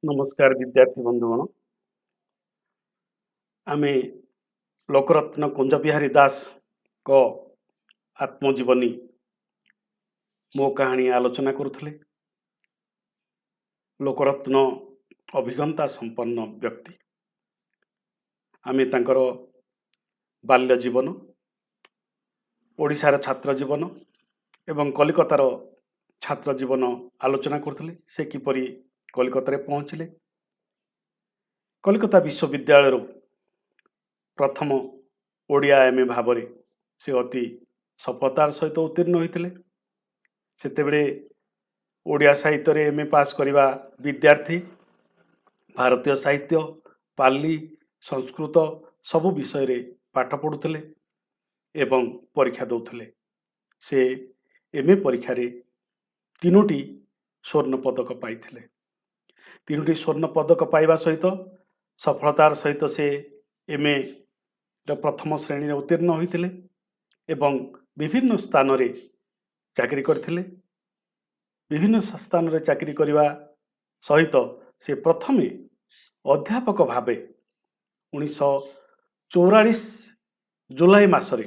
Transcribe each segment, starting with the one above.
नमस्कार विद्यार्थी बंधुगण। आमे लोकरत्न कुंज बिहारी दास को आत्मजीवनी मो कहानी आलोचना करुले। लोकरत्न अभिज्ञता संपन्न व्यक्ति। आमे तांकर बाल्य जीवन, ओडिशार छात्र जीवन एवं कलिकतार छात्र जीवन आलोचना करुले। से किपरि कलिकता रे पहुँचिले, कलिकता विश्वविद्यालय प्रथम ओडिया एमए भाव से अति सफलतार सहित उत्तीर्ण होते। सेतेबेले ओडिया साहित्य रे एमए पास करवा विद्यार्थी भारतीय साहित्य, पाली, संस्कृत सबु विषय रे पाठ पढ़ुले एवं परीक्षा दौले। से एमए परीक्षा रे 3टी स्वर्ण पदक पाइथिले। 3टी स्वर्ण पदक पाइबा सहित सफलतार सहित से एमए प्रथम श्रेणी उत्तीर्ण होते एवं विभिन्न स्थान रे चाकरी करथिले। विभिन्न स्थान रे चाकरी करने सहित से प्रथमे अध्यापक भावे 1944 जुलाई मासरे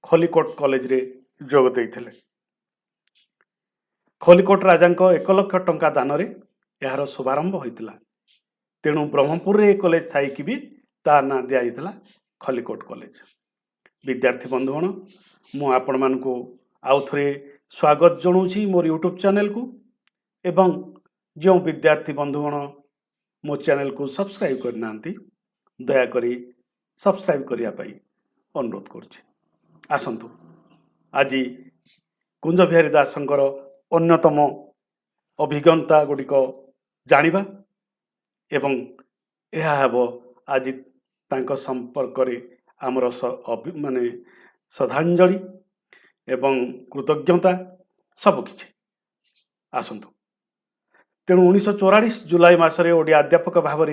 खलिकोट कॉलेज रे जोग देइथिले। खलिकोट राजा 1 लाख टंका दान रे यार शुभारंभ होइतिला। तेणु ब्रह्मपुर रे कॉलेज थाई कि भी ता ना दिया जाइतिला खलिकोट कॉलेज। विद्यार्थी बंधुगण, मु आपण मानकु आउ थरे स्वागत जनाऊँगी मोर यूट्यूब चैनल को। एवं जो विद्यार्थी बंधुगण मो चैनल को सब्सक्राइब करना दयाकोरी सब्सक्राइब करने अनुरोध करुच्चे। आसंतु आज कुंज बिहारी दासंकर अन्यतम अभिज्ञता गुड़िक जानिबा एवं यह हेब आज तांको संपर्क रे आमर माने श्रद्धांजलि एवं कृतज्ञता सबकिछि। आसंतु तेणु 1944 जुलाई मासरे ओडिया अध्यापक भाव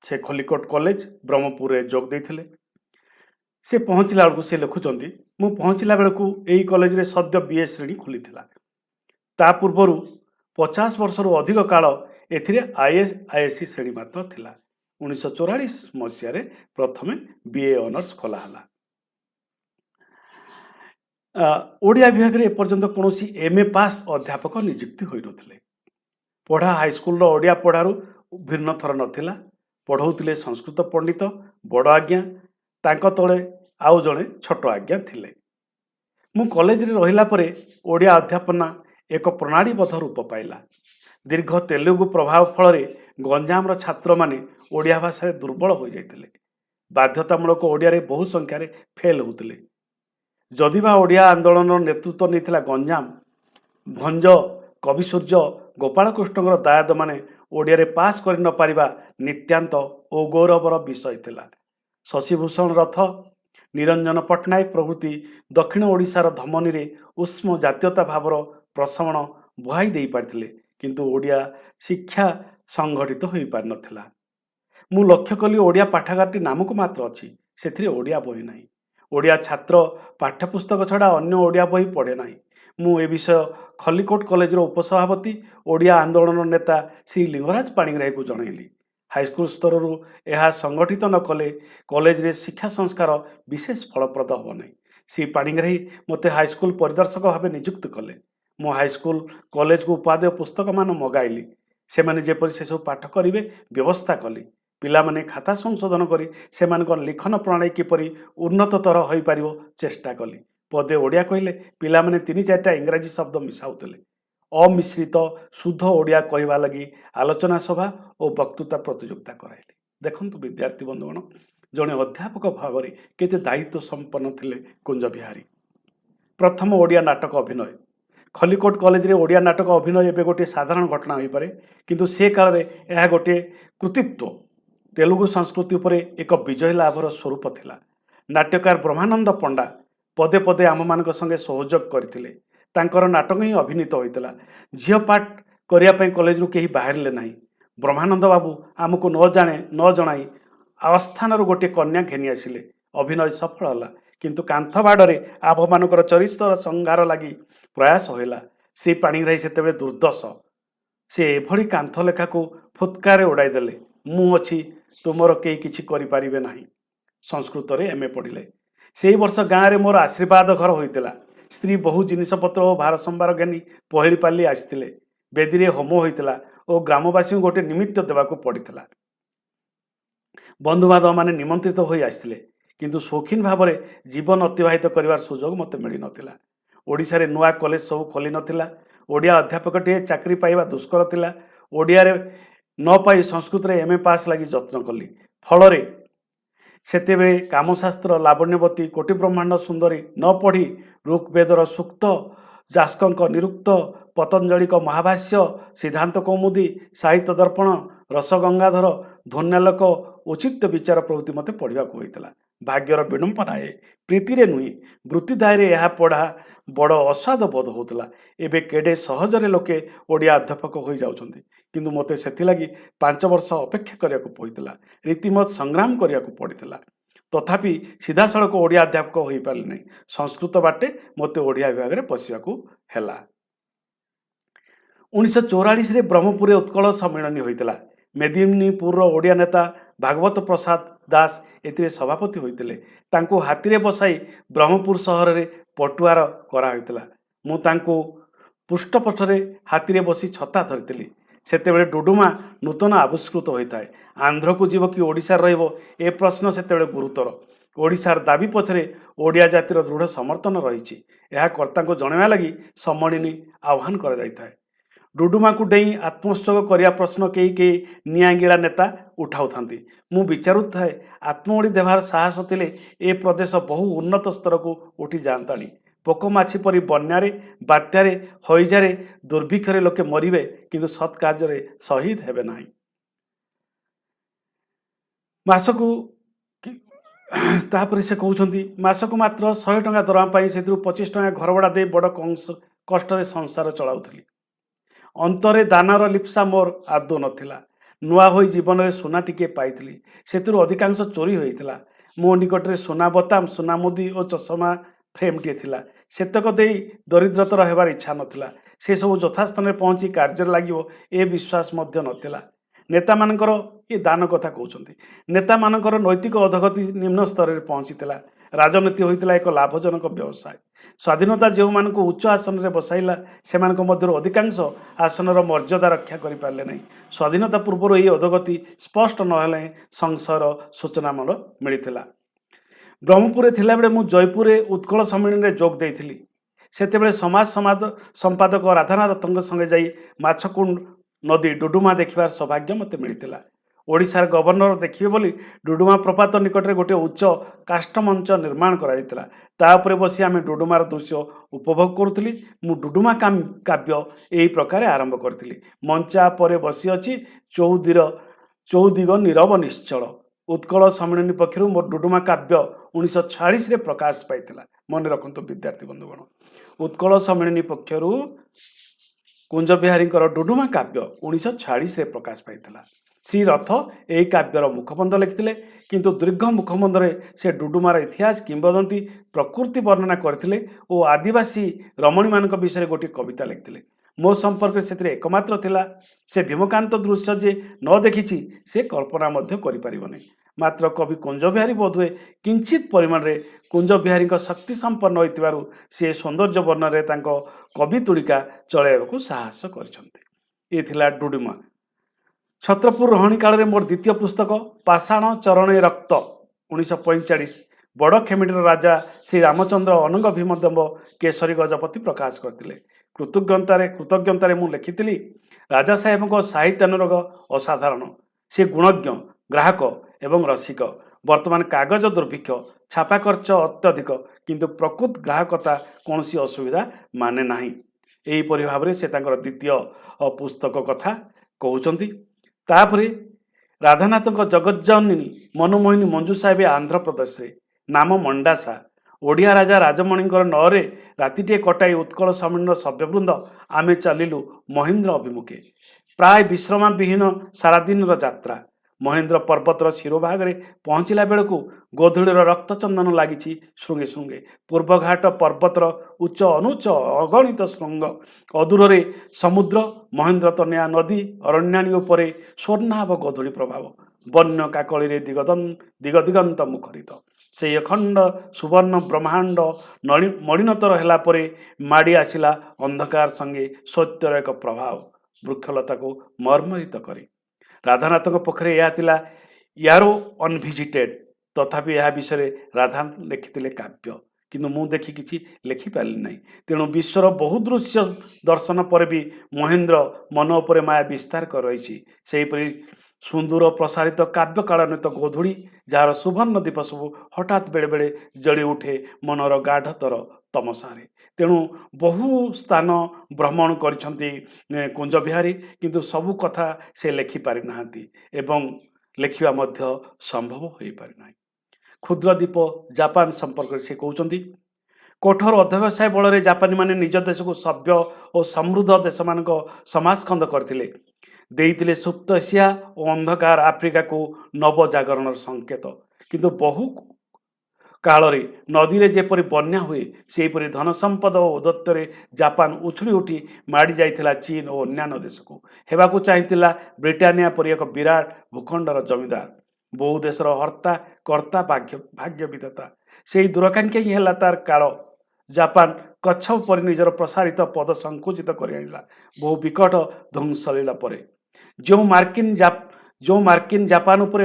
से खलिकोट कॉलेज ब्रह्मपुर रे जोग देइथिले। से पहुँचला बेलू से लिखुचंती, मु पहुँचला बेलू यही कॉलेज रे सद्य बीए श्रेणी खुली ता पूर्वर 50 वर्ष अधिक काल एथिरे आईएससी श्रेणी मात्र थिला। 1944 मसीह प्रथमे बीए ऑनर्स खोला। ओडिया विभाग रे एपर्यंत कौन एमए पास अध्यापक नियुक्ति होई नथिले। पढ़ा हाईस्कूल ओडिया पढ़ारू भिन्न थर नथिला। पढ़ाउतिले संस्कृत पंडित बड़ आज्ञा, तांको तले आउ जणे छोट आज्ञा थिले। मु कॉलेज रे रहिला परे ओडिया अध्यापना एक प्रणालीबद्ध रूप पाइला। दीर्घ तेलुगु प्रभाव फल गंजाम छात्र माने ओडिया भाषा दुर्बल हो जाइतिले। बाध्यतामूलक ओडिया रे बहु संख्या रे फेल होतिले। जदिबा ओडिया आंदोलन नेतृत्व नहीं गंजाम भंज कवि सूर्य गोपाल कृष्ण दायाद माने ओडिया रे पास कर न पारिबा नित्यांत ओ गौरवर विषय थिला। शशिभूषण रथ, निरंजन पट्टनायक प्रभृति दक्षिण ओडिशार धमनी रे उष्म जातीयता भावर प्रशमन बुहाई दे पारथिले, किंतु ओडिया शिक्षा संगठित हो पार नथिला। मु लक्ष्य कली ओडिया पाठागारटी नामक मात्र अच्छी, से ओडिया बही ना। ओडिया छात्र पाठ्यपुस्तक छड़ा अन्य ओडिया बही पढ़े ना। मु ए विषय खलिकोट कॉलेज उपसभापति ओडिया आंदोलन नेता श्री लिंगराज पाणिग्राही को जनइली। हाईस्कूल स्तर यह संगठित न कले कॉलेज रे शिक्षा संस्कार विशेष फलप्रद हो ना। श्री पाणिग्राही मते हाईस्कूल परिदर्शक भाव नियुक्त कले। मो हाईस्कूल कॉलेज को उपादेय पुस्तक मान मगाइली। से माने जेपरि से सब पाठ करिवे व्यवस्था कली। पिला माने खाता संशोधन करी से लिखन प्रणाली किपरि उन्नततर हो पारिबो चेष्टा कली। पदे ओडिया कहले पिला माने 3-4टा इंग्राजी शब्द मिसाउतले। अमिश्रित शुद्ध ओडिया कहवा लगी आलोचना सभा और वक्तृता प्रतियोगिता कराइले। देखंतु विद्यार्थी बंधुगण, जड़े अध्यापक भाव में केते दायित्व संपन्न थिले कुंज बिहारी। प्रथम ओडिया नाटक अभिनय खलिकोट कॉलेज रे ओडिया नाटक अभिनय एवं गोटे साधारण घटना हो पारे, किंतु से काल रे यह गोटे कृतित्व तेलुगु संस्कृति उपरे एक विजय लाभर स्वरूप थिला। नाट्यकार ब्रह्मानंद पंडा पदे पदे आम मान संगे सहयोग करथिले। तांकर नाटक ही अभिनीत होइतला। झियो पाठ करिया कॉलेज रू केही बाहरले नाही। ब्रह्मानंद बाबू आमको न जणाई आस्थान गोटे कन्या घेनी आसिले। अभिनय सफल होला, किंतु कांथ बाड़े आभ मानकर चरित्र संहार लगी प्रयास होला। श्री पाणिग्राही सेतेबेले दुर्दश। से एभली कांथ लेखा को ଫୁତ୍କାରେ ଉଡ଼ାଇଦେଲେ। ମୁଁ ଅଛି, ତୁମର କେହି କିଛି କରିପାରିବେ ନାହିଁ। ସଂସ୍କୃତରେ ଏମ୍ଏ ପଢ଼ିଲେ। ସେହି ବର୍ଷ ଗାଁରେ ମୋର ଆଶୀର୍ବାଦ ଘର ହୋଇଥିଲା। ସ୍ତ୍ରୀ ବହୁ ଜିନିଷପତ୍ର ଓ ଭାର ସମ୍ଭାର ଘେନି ପହିଲିପାଲି ଆସିଥିଲେ। ବେଦୀରେ ହୋମ ହୋଇଥିଲା ଓ ଗ୍ରାମବାସୀଙ୍କୁ ଗୋଟିଏ ନିମିତ୍ତ ଦେବାକୁ ପଡ଼ିଥିଲା। ବନ୍ଧୁବାନ୍ଧବମାନେ ନିମନ୍ତ୍ରିତ ହୋଇ ଆସିଥିଲେ, କିନ୍ତୁ ସୌଖିନ ଭାବରେ ଜୀବନ ଅତିବାହିତ କରିବାର ସୁଯୋଗ ମୋତେ ମିଳିନଥିଲା। ଓଡ଼ିଶାରେ ନୂଆ କଲେଜ ସବୁ ଖୋଲିନଥିଲା। ଓଡ଼ିଆ ଅଧ୍ୟାପକଟିଏ ଚାକିରି ପାଇବା ଦୁଷ୍କର ଥିଲା। ଓଡ଼ିଆରେ ନ ପାଇ ସଂସ୍କୃତରେ ଏମ୍ଏ ପାସ୍ ଲାଗି ଯତ୍ନ କଲି। ଫଳରେ ସେତେବେଳେ କାମଶାସ୍ତ୍ର, ଲାବଣ୍ୟବତୀ, କୋଟି ବ୍ରହ୍ମାଣ୍ଡ ସୁନ୍ଦରୀ ନ ପଢ଼ି ଋଗ୍ବେଦର ସୂକ୍ତ, ଯାସ୍କଙ୍କ ନିରୁକ୍ତ, ପତଞ୍ଜଳିଙ୍କ ମହାଭାଷ୍ୟ, ସିଦ୍ଧାନ୍ତ କୌମୁଦୀ, ସାହିତ୍ୟ ଦର୍ପଣ, ରସଗଙ୍ଗାଧର, ଧ୍ୱନ୍ୟାଲୋକ, ଉଚିତ ବିଚାର ପ୍ରଭୃତି ମୋତେ ପଢ଼ିବାକୁ ହୋଇଥିଲା। ଭାଗ୍ୟର ବିଡ଼ମ୍ବନା ଏ, ପ୍ରୀତିରେ ନୁହେଁ, ବୃତ୍ତିଦାୟରେ ଏହା ପଢ଼ା ବଡ଼ ଅସ୍ୱାଦ ବୋଧ ହେଉଥିଲା। ଏବେ କେଡ଼େ ସହଜରେ ଲୋକେ ଓଡ଼ିଆ ଅଧ୍ୟାପକ ହୋଇଯାଉଛନ୍ତି, କିନ୍ତୁ ମୋତେ ସେଥିଲାଗି 5 ବର୍ଷ ଅପେକ୍ଷା କରିବାକୁ ପଡ଼ିଥିଲା। ରୀତିମତ ସଂଗ୍ରାମ କରିବାକୁ ପଡ଼ିଥିଲା। ତଥାପି ସିଧାସଳଖ ଓଡ଼ିଆ ଅଧ୍ୟାପକ ହୋଇପାରିଲି ନାହିଁ। ସଂସ୍କୃତ ବାଟେ ମୋତେ ଓଡ଼ିଆ ବିଭାଗରେ ପଶିବାକୁ ହେଲା। 1944ରେ ବ୍ରହ୍ମପୁରରେ ଉତ୍କଳ ସମ୍ମିଳନୀ ହୋଇଥିଲା। ମେଦିନୀପୁରର ଓଡ଼ିଆ ନେତା ଭାଗବତ ପ୍ରସାଦ ଦାସ ଏଥିରେ ସଭାପତି ହୋଇଥିଲେ। ତାଙ୍କୁ ହାତୀରେ ବସାଇ ବ୍ରହ୍ମପୁର ସହରରେ ପଟୁଆର କରାହୋଇଥିଲା। ମୁଁ ତାଙ୍କୁ ପୃଷ୍ଠପୋଷରେ ହାତୀରେ ବସି ଛତା ଧରିଥିଲି। ସେତେବେଳେ ଡୁଡୁମା ନୂତନ ଆବିଷ୍କୃତ ହୋଇଥାଏ। ଆନ୍ଧ୍ରକୁ ଯିବ କି ଓଡ଼ିଶାରେ ରହିବ, ଏ ପ୍ରଶ୍ନ ସେତେବେଳେ ଗୁରୁତର। ଓଡ଼ିଶାର ଦାବି ପଛରେ ଓଡ଼ିଆ ଜାତିର ଦୃଢ଼ ସମର୍ଥନ ରହିଛି, ଏହା କର୍ତ୍ତାଙ୍କୁ ଜଣାଇବା ଲାଗି ସମ୍ମିଳନୀ ଆହ୍ୱାନ କରାଯାଇଥାଏ। ଡୁଡୁମାକୁ ଡେଇଁ ଆତ୍ମୋତ୍ସର୍ଗ କରିବା ପ୍ରଶ୍ନ କେହି କେହି ନିଆଁଗିଳା ନେତା ଉଠାଉଥାନ୍ତି। ମୁଁ ବିଚାରୁଥାଏ, ଆତ୍ମବଳି ଦେବାର ସାହସ ଥିଲେ ଏ ପ୍ରଦେଶ ବହୁ ଉନ୍ନତ ସ୍ତରକୁ ଉଠି ଯାଆନ୍ତାଣି। ପୋକମାଛି ପରି ବନ୍ୟାରେ, ବାତ୍ୟାରେ, ହଇଜାରେ, ଦୁର୍ଭିକ୍ଷରେ ଲୋକେ ମରିବେ, କିନ୍ତୁ ସତ୍ କାର୍ଯ୍ୟରେ ଶହୀଦ ହେବେ ନାହିଁ। ମାସକୁ ତାପରେ ସେ କହୁଛନ୍ତି, ମାସକୁ ମାତ୍ର 100 ଟଙ୍କା ଦରମା ପାଇ ସେଥିରୁ 25 ଟଙ୍କା ଘର ଭଡ଼ା ଦେଇ ବଡ଼ କଷ୍ଟରେ ସଂସାର ଚଳାଉଥିଲି। ଅନ୍ତରେ ଦାନର ଲିପ୍ସା ମୋର ଆଦୌ ନଥିଲା। ନୂଆ ହୋଇ ଜୀବନରେ ସୁନା ଟିକିଏ ପାଇଥିଲି, ସେଥିରୁ ଅଧିକାଂଶ ଚୋରି ହୋଇଥିଲା। ମୋ ନିକଟରେ ସୁନା ବୋତାମ, ସୁନା ମୁଦି ଓ ଚଷମା ଫ୍ରେମ୍ଟିଏ ଥିଲା। ସେତକ ଦେଇ ଦରିଦ୍ରତର ହେବାର ଇଚ୍ଛା ନଥିଲା। ସେସବୁ ଯଥାସ୍ଥାନରେ ପହଞ୍ଚି କାର୍ଯ୍ୟରେ ଲାଗିବ ଏ ବିଶ୍ୱାସ ମଧ୍ୟ ନଥିଲା। ନେତାମାନଙ୍କର, ଏ ଦାନ କଥା କହୁଛନ୍ତି, ନେତାମାନଙ୍କର ନୈତିକ ଅଧୋଗତି ନିମ୍ନ ସ୍ତରରେ ପହଞ୍ଚିଥିଲା। ରାଜନୀତି ହୋଇଥିଲା ଏକ ଲାଭଜନକ ବ୍ୟବସାୟ। ସ୍ୱାଧୀନତା ଯେଉଁମାନଙ୍କୁ ଉଚ୍ଚ ଆସନରେ ବସାଇଲା, ସେମାନଙ୍କ ମଧ୍ୟରୁ ଅଧିକାଂଶ ଆସନର ମର୍ଯ୍ୟାଦା ରକ୍ଷା କରିପାରିଲେ ନାହିଁ। ସ୍ୱାଧୀନତା ପୂର୍ବରୁ ଏହି ଅଧୋଗତି ସ୍ପଷ୍ଟ ନହେଲେ ସଂଶୟର ସୂଚନା ମୋର ମିଳିଥିଲା। ବ୍ରହ୍ମପୁରରେ ଥିଲାବେଳେ ମୁଁ ଜୟପୁରରେ ଉତ୍କଳ ସମ୍ମିଳନୀରେ ଯୋଗ ଦେଇଥିଲି। ସେତେବେଳେ ସମାଜ ସମ୍ପାଦକ ରାଧାନାଥଙ୍କ ସଙ୍ଗେ ଯାଇ ମାଛକୁଣ୍ଡ ନଦୀ ଡୁଡୁମା ଦେଖିବାର ସୌଭାଗ୍ୟ ମୋତେ ମିଳିଥିଲା। ଓଡ଼ିଶାର ଗଭର୍ଣ୍ଣର ଦେଖିବେ ବୋଲି ଡୁଡୁମା ପ୍ରପାତ ନିକଟରେ ଗୋଟିଏ ଉଚ୍ଚ କାଷ୍ଠମଞ୍ଚ ନିର୍ମାଣ କରାଯାଇଥିଲା। ତା ଉପରେ ବସି ଆମେ ଡୁଡୁମାର ଦୃଶ୍ୟ ଉପଭୋଗ କରୁଥିଲି। ମୁଁ ଡୁଡୁମା କାବ୍ୟ ଏହି ପ୍ରକାର ଆରମ୍ଭ କରିଥିଲି। ମଞ୍ଚା ପରେ ବସିଅଛି ଚୌଦିଗ ନୀରବ ନିଶ୍ଚଳ। ଉତ୍କଳ ସମ୍ମିଳନୀ ପକ୍ଷରୁ ମୋର ଡୁଡୁମା କାବ୍ୟ 1946ରେ ପ୍ରକାଶ ପାଇଥିଲା। ମନେ ରଖନ୍ତୁ ବିଦ୍ୟାର୍ଥୀ ବନ୍ଧୁଗଣ, ଉତ୍କଳ ସମ୍ମିଳନୀ ପକ୍ଷରୁ କୁଞ୍ଜବିହାରୀଙ୍କର ଡୁଡୁମା କାବ୍ୟ 1946ରେ ପ୍ରକାଶ ପାଇଥିଲା। ଶ୍ରୀ ରଥ ଏହି କାବ୍ୟର ମୁଖବନ୍ଧ ଲେଖିଥିଲେ, କିନ୍ତୁ ଦୀର୍ଘ ମୁଖବନ୍ଧରେ ସେ ଡୁଡୁମାର ଇତିହାସ, କିମ୍ବଦନ୍ତୀ, ପ୍ରକୃତି ବର୍ଣ୍ଣନା କରିଥିଲେ ଓ ଆଦିବାସୀ ରମଣୀମାନଙ୍କ ବିଷୟରେ ଗୋଟିଏ କବିତା ଲେଖିଥିଲେ। ମୋ ସମ୍ପର୍କରେ ସେଥିରେ ଏକମାତ୍ର ଥିଲା। ସେ ଭୀମକାନ୍ତ ଦୃଶ୍ୟ ଯେ ନ ଦେଖିଛି, ସେ କଳ୍ପନା ମଧ୍ୟ କରିପାରିବନି। ମାତ୍ର କବି କୁଞ୍ଜବିହାରୀ ବୋଧହୁଏ କିଞ୍ଚିତ ପରିମାଣରେ କୁଞ୍ଜବିହାରୀଙ୍କ ଶକ୍ତି ସମ୍ପନ୍ନ ହୋଇଥିବାରୁ ସେ ସୌନ୍ଦର୍ଯ୍ୟ ବର୍ଣ୍ଣନାରେ ତାଙ୍କ କବି ତୁଳିକା ଚଳାଇବାକୁ ସାହସ କରିଛନ୍ତି। ଏ ଥିଲା ଡୁଡୁମା। ଛତ୍ରପୁର ରହଣି କାଳରେ ମୋର ଦ୍ୱିତୀୟ ପୁସ୍ତକ ପାଷାଣ ଚରଣେ ରକ୍ତ 1945 ବଡ଼ ଖେମିଡ଼ିର ରାଜା ଶ୍ରୀ ରାମଚନ୍ଦ୍ର ଅନଙ୍ଗ ଭୀମଦେବ କେଶରୀ ଗଜପତି ପ୍ରକାଶ କରିଥିଲେ। କୃତଜ୍ଞତାରେ ମୁଁ ଲେଖିଥିଲି, ରାଜା ସାହେବଙ୍କ ସାହିତ୍ୟାନୁରାଗ ଅସାଧାରଣ। ସେ ଗୁଣଜ୍ଞ, ଗ୍ରାହକ ଏବଂ ରସିକ। ବର୍ତ୍ତମାନ କାଗଜ ଦୁର୍ଭିକ୍ଷ, ଛାପା ଖର୍ଚ୍ଚ ଅତ୍ୟଧିକ, କିନ୍ତୁ ପ୍ରକୃତ ଗ୍ରାହକତା କୌଣସି ଅସୁବିଧା ମାନେ ନାହିଁ। ଏହିପରି ଭାବରେ ସେ ତାଙ୍କର ଦ୍ୱିତୀୟ ପୁସ୍ତକ କଥା କହୁଛନ୍ତି। ତାପରେ ରାଧାନାଥଙ୍କ ଜଗଜ୍ଜନନୀ ମନମୋହିନୀ ମଞ୍ଜୁ ସାହେବ ଆନ୍ଧ୍ରପ୍ରଦେଶରେ, ନାମ ମଣ୍ଡାସା। ଓଡ଼ିଆ ରାଜା ରାଜମଣିଙ୍କର ନଅରେ ରାତିଟିଏ କଟାଇ ଉତ୍କଳ ସମ୍ମିଳନୀର ସଭ୍ୟବୃନ୍ଦ ଆମେ ଚାଲିଲୁ ମହେନ୍ଦ୍ର ଅଭିମୁଖେ। ପ୍ରାୟ ବିଶ୍ରାମବିହୀନ ସାରାଦିନର ଯାତ୍ରା। ମହେନ୍ଦ୍ର ପର୍ବତର ଶିରୋଭାଗରେ ପହଞ୍ଚିଲା ବେଳକୁ ଗୋଧୂଳିର ରକ୍ତଚନ୍ଦନ ଲାଗିଛି ଶୃଙ୍ଗେ ଶୃଙ୍ଗେ। ପୂର୍ବଘାଟ ପର୍ବତର ଉଚ୍ଚ ଅନୁଚ୍ଚ ଅଗଣିତ ଶୃଙ୍ଗ, ଅଦୂରରେ ସମୁଦ୍ର, ମହେନ୍ଦ୍ର ତନୟା ନଦୀ, ଅରଣ୍ୟାଣୀ ଉପରେ ସ୍ୱର୍ଣ୍ଣାଭ ଗୋଧୂଳି ପ୍ରଭାବ, ବନ୍ୟ କାକଳିରେ ଦିଗଦିଗନ୍ତ ମୁଖରିତ। ସେହି ଅଖଣ୍ଡ ସୁବର୍ଣ୍ଣ ବ୍ରହ୍ମାଣ୍ଡ ମଳିନତର ହେଲା ପରେ ମାଡ଼ି ଆସିଲା ଅନ୍ଧକାର ସଙ୍ଗେ ସତ୍ୟର ଏକ ପ୍ରଭାବ, ବୃକ୍ଷଲତାକୁ ମର୍ମରିତ କରି। ରାଧାନାଥଙ୍କ ପକ୍ଷରେ ଏହା ଥିଲା ୟାରୋ ଅନଭିଜିଟେଡ୍। ତଥାପି ଏହା ବିଷୟରେ ରାଧାନାଥ ଲେଖିଥିଲେ କାବ୍ୟ, କିନ୍ତୁ ମୁଁ ଦେଖି କିଛି ଲେଖିପାରିଲି ନାହିଁ। ତେଣୁ ବିଶ୍ୱର ବହୁ ଦୃଶ୍ୟ ଦର୍ଶନ ପରେ ବି ମହେନ୍ଦ୍ର ମନ ଉପରେ ମାୟା ବିସ୍ତାର କରି ରହିଛି। ସେହିପରି ସୁନ୍ଦର ପ୍ରସାରିତ କାବ୍ୟ କାଳାନ୍ୱିତ ଗୋଧୂଳି, ଯାହାର ସୁବର୍ଣ୍ଣ ଦୀପ ସବୁ ହଠାତ୍ ବେଳେବେଳେ ଜଳି ଉଠେ ମନର ଗାଢ଼ତର ତମସାରେ। ତେଣୁ ବହୁ ସ୍ଥାନ ଭ୍ରମଣ କରିଛନ୍ତି କୁଞ୍ଜବିହାରୀ, କିନ୍ତୁ ସବୁ କଥା ସେ ଲେଖିପାରିନାହାନ୍ତି ଏବଂ ଲେଖିବା ମଧ୍ୟ ସମ୍ଭବ ହୋଇପାରିନାହିଁ। କ୍ଷୁଦ୍ର ଦ୍ୱୀପ ଜାପାନ ସମ୍ପର୍କରେ ସେ କହୁଛନ୍ତି, କଠୋର ଅଧ୍ୟବସାୟ ବଳରେ ଜାପାନୀମାନେ ନିଜ ଦେଶକୁ ସଭ୍ୟ ଓ ସମୃଦ୍ଧ ଦେଶମାନଙ୍କ ସମାଜଖଣ୍ଡ କରିଥିଲେ, ଦେଇଥିଲେ ସୁପ୍ତ ଏସିଆ ଓ ଅନ୍ଧକାର ଆଫ୍ରିକାକୁ ନବଜାଗରଣର ସଂକେତ। କିନ୍ତୁ ବହୁ କାଳରେ ନଦୀରେ ଯେପରି ବନ୍ୟା ହୁଏ, ସେହିପରି ଧନସମ୍ପଦ ଓ ଔଦତ୍ୟରେ ଜାପାନ ଉଛୁଳି ଉଠି ମାଡ଼ି ଯାଇଥିଲା ଚୀନ ଓ ଅନ୍ୟାନ୍ୟ ଦେଶକୁ। ହେବାକୁ ଚାହିଁଥିଲା ବ୍ରିଟାନିଆ ପରି ଏକ ବିରାଟ ଭୂଖଣ୍ଡର ଜମିଦାର, ବହୁ ଦେଶର ହର୍ତ୍ତା କର୍ତ୍ତା, ଭାଗ୍ୟ ବିଧାତା। ସେହି ଦୂରାକାଂକ୍ଷା ହିଁ ହେଲା ତାର କାଳ। ଜାପାନ କଚ୍ଛପ ପରି ନିଜର ପ୍ରସାରିତ ପଦ ସଂକୁଚିତ କରି ଆଣିଲା ବହୁ ବିକଟ ଧ୍ୱଂସଲୀଳା ପରେ। ଯେଉଁ ମାର୍କିନ ଜାପାନ ଉପରେ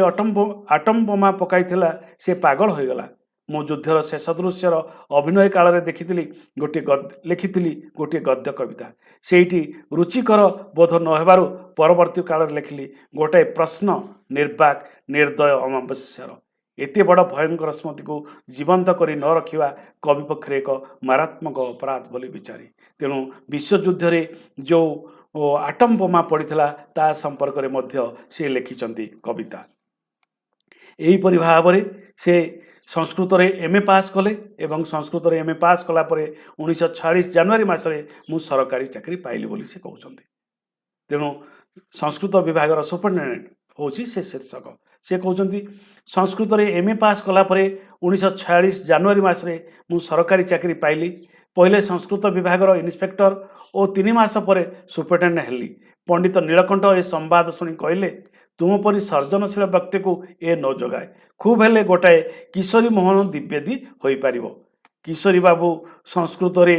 ଆଟମ ବୋମା ପକାଇଥିଲା, ସେ ପାଗଳ ହୋଇଗଲା। ମୁଁ ଯୁଦ୍ଧର ଶେଷ ଦୃଶ୍ୟର ଅଭିନୟ କାଳରେ ଲେଖିଥିଲି ଗୋଟିଏ ଗଦ୍ୟ କବିତା। ସେଇଠି ରୁଚିକର ବୋଧ ନ ହେବାରୁ ପରବର୍ତ୍ତୀ କାଳରେ ଲେଖିଲି ଗୋଟାଏ ପ୍ରଶ୍ନ ନିର୍ବାକ ନିର୍ଦ୍ଦୟ ଅମାବସ୍ୟାର। ଏତେ ବଡ଼ ଭୟଙ୍କର ସ୍ମୃତିକୁ ଜୀବନ୍ତ କରି ନ ରଖିବା କବି ପକ୍ଷରେ ଏକ ମାରାତ୍ମକ ଅପରାଧ ବୋଲି ବିଚାରି। ତେଣୁ ବିଶ୍ୱଯୁଦ୍ଧରେ ଯେଉଁ ଆଟମ ବୋମା ପଡ଼ିଥିଲା ତା ସମ୍ପର୍କରେ ମଧ୍ୟ ସେ ଲେଖିଛନ୍ତି କବିତା। ଏହିପରି ଭାବରେ ସେ ସଂସ୍କୃତରେ MA ପାସ୍ କଲେ ଏବଂ ସଂସ୍କୃତରେ MA ପାସ୍ କଲା ପରେ 1946 ଜାନୁଆରୀ ମାସରେ ମୁଁ ସରକାରୀ ଚାକିରି ପାଇଲି ବୋଲି ସେ କହୁଛନ୍ତି। ତେଣୁ ସଂସ୍କୃତ ବିଭାଗର ସୁପରିଟେଣ୍ଡେଣ୍ଟ ହେଉଛି ସେ ଶୀର୍ଷକ। ସେ କହୁଛନ୍ତି, ସଂସ୍କୃତରେ MA ପାସ୍ କଲା ପରେ 1946 ଜାନୁଆରୀ ମାସରେ ମୁଁ ସରକାରୀ ଚାକିରି ପାଇଲି। ପହିଲେ ସଂସ୍କୃତ ବିଭାଗର ଇନ୍ସପେକ୍ଟର ଓ 3 ମାସ ପରେ ସୁପରିଟେଣ୍ଡେଣ୍ଟ ହେଲି। ପଣ୍ଡିତ ନୀଳକଣ୍ଠ ଏ ସମ୍ବାଦ ଶୁଣି କହିଲେ, ତୁମ ପରି ସର୍ଜନଶୀଳ ବ୍ୟକ୍ତିକୁ ଏ ନ ଯୋଗାଏ। ଖୁବ୍ ହେଲେ ଗୋଟାଏ କିଶୋରୀ ମୋହନ ଦ୍ୱିବେଦୀ ହୋଇପାରିବ। କିଶୋରୀ ବାବୁ ସଂସ୍କୃତରେ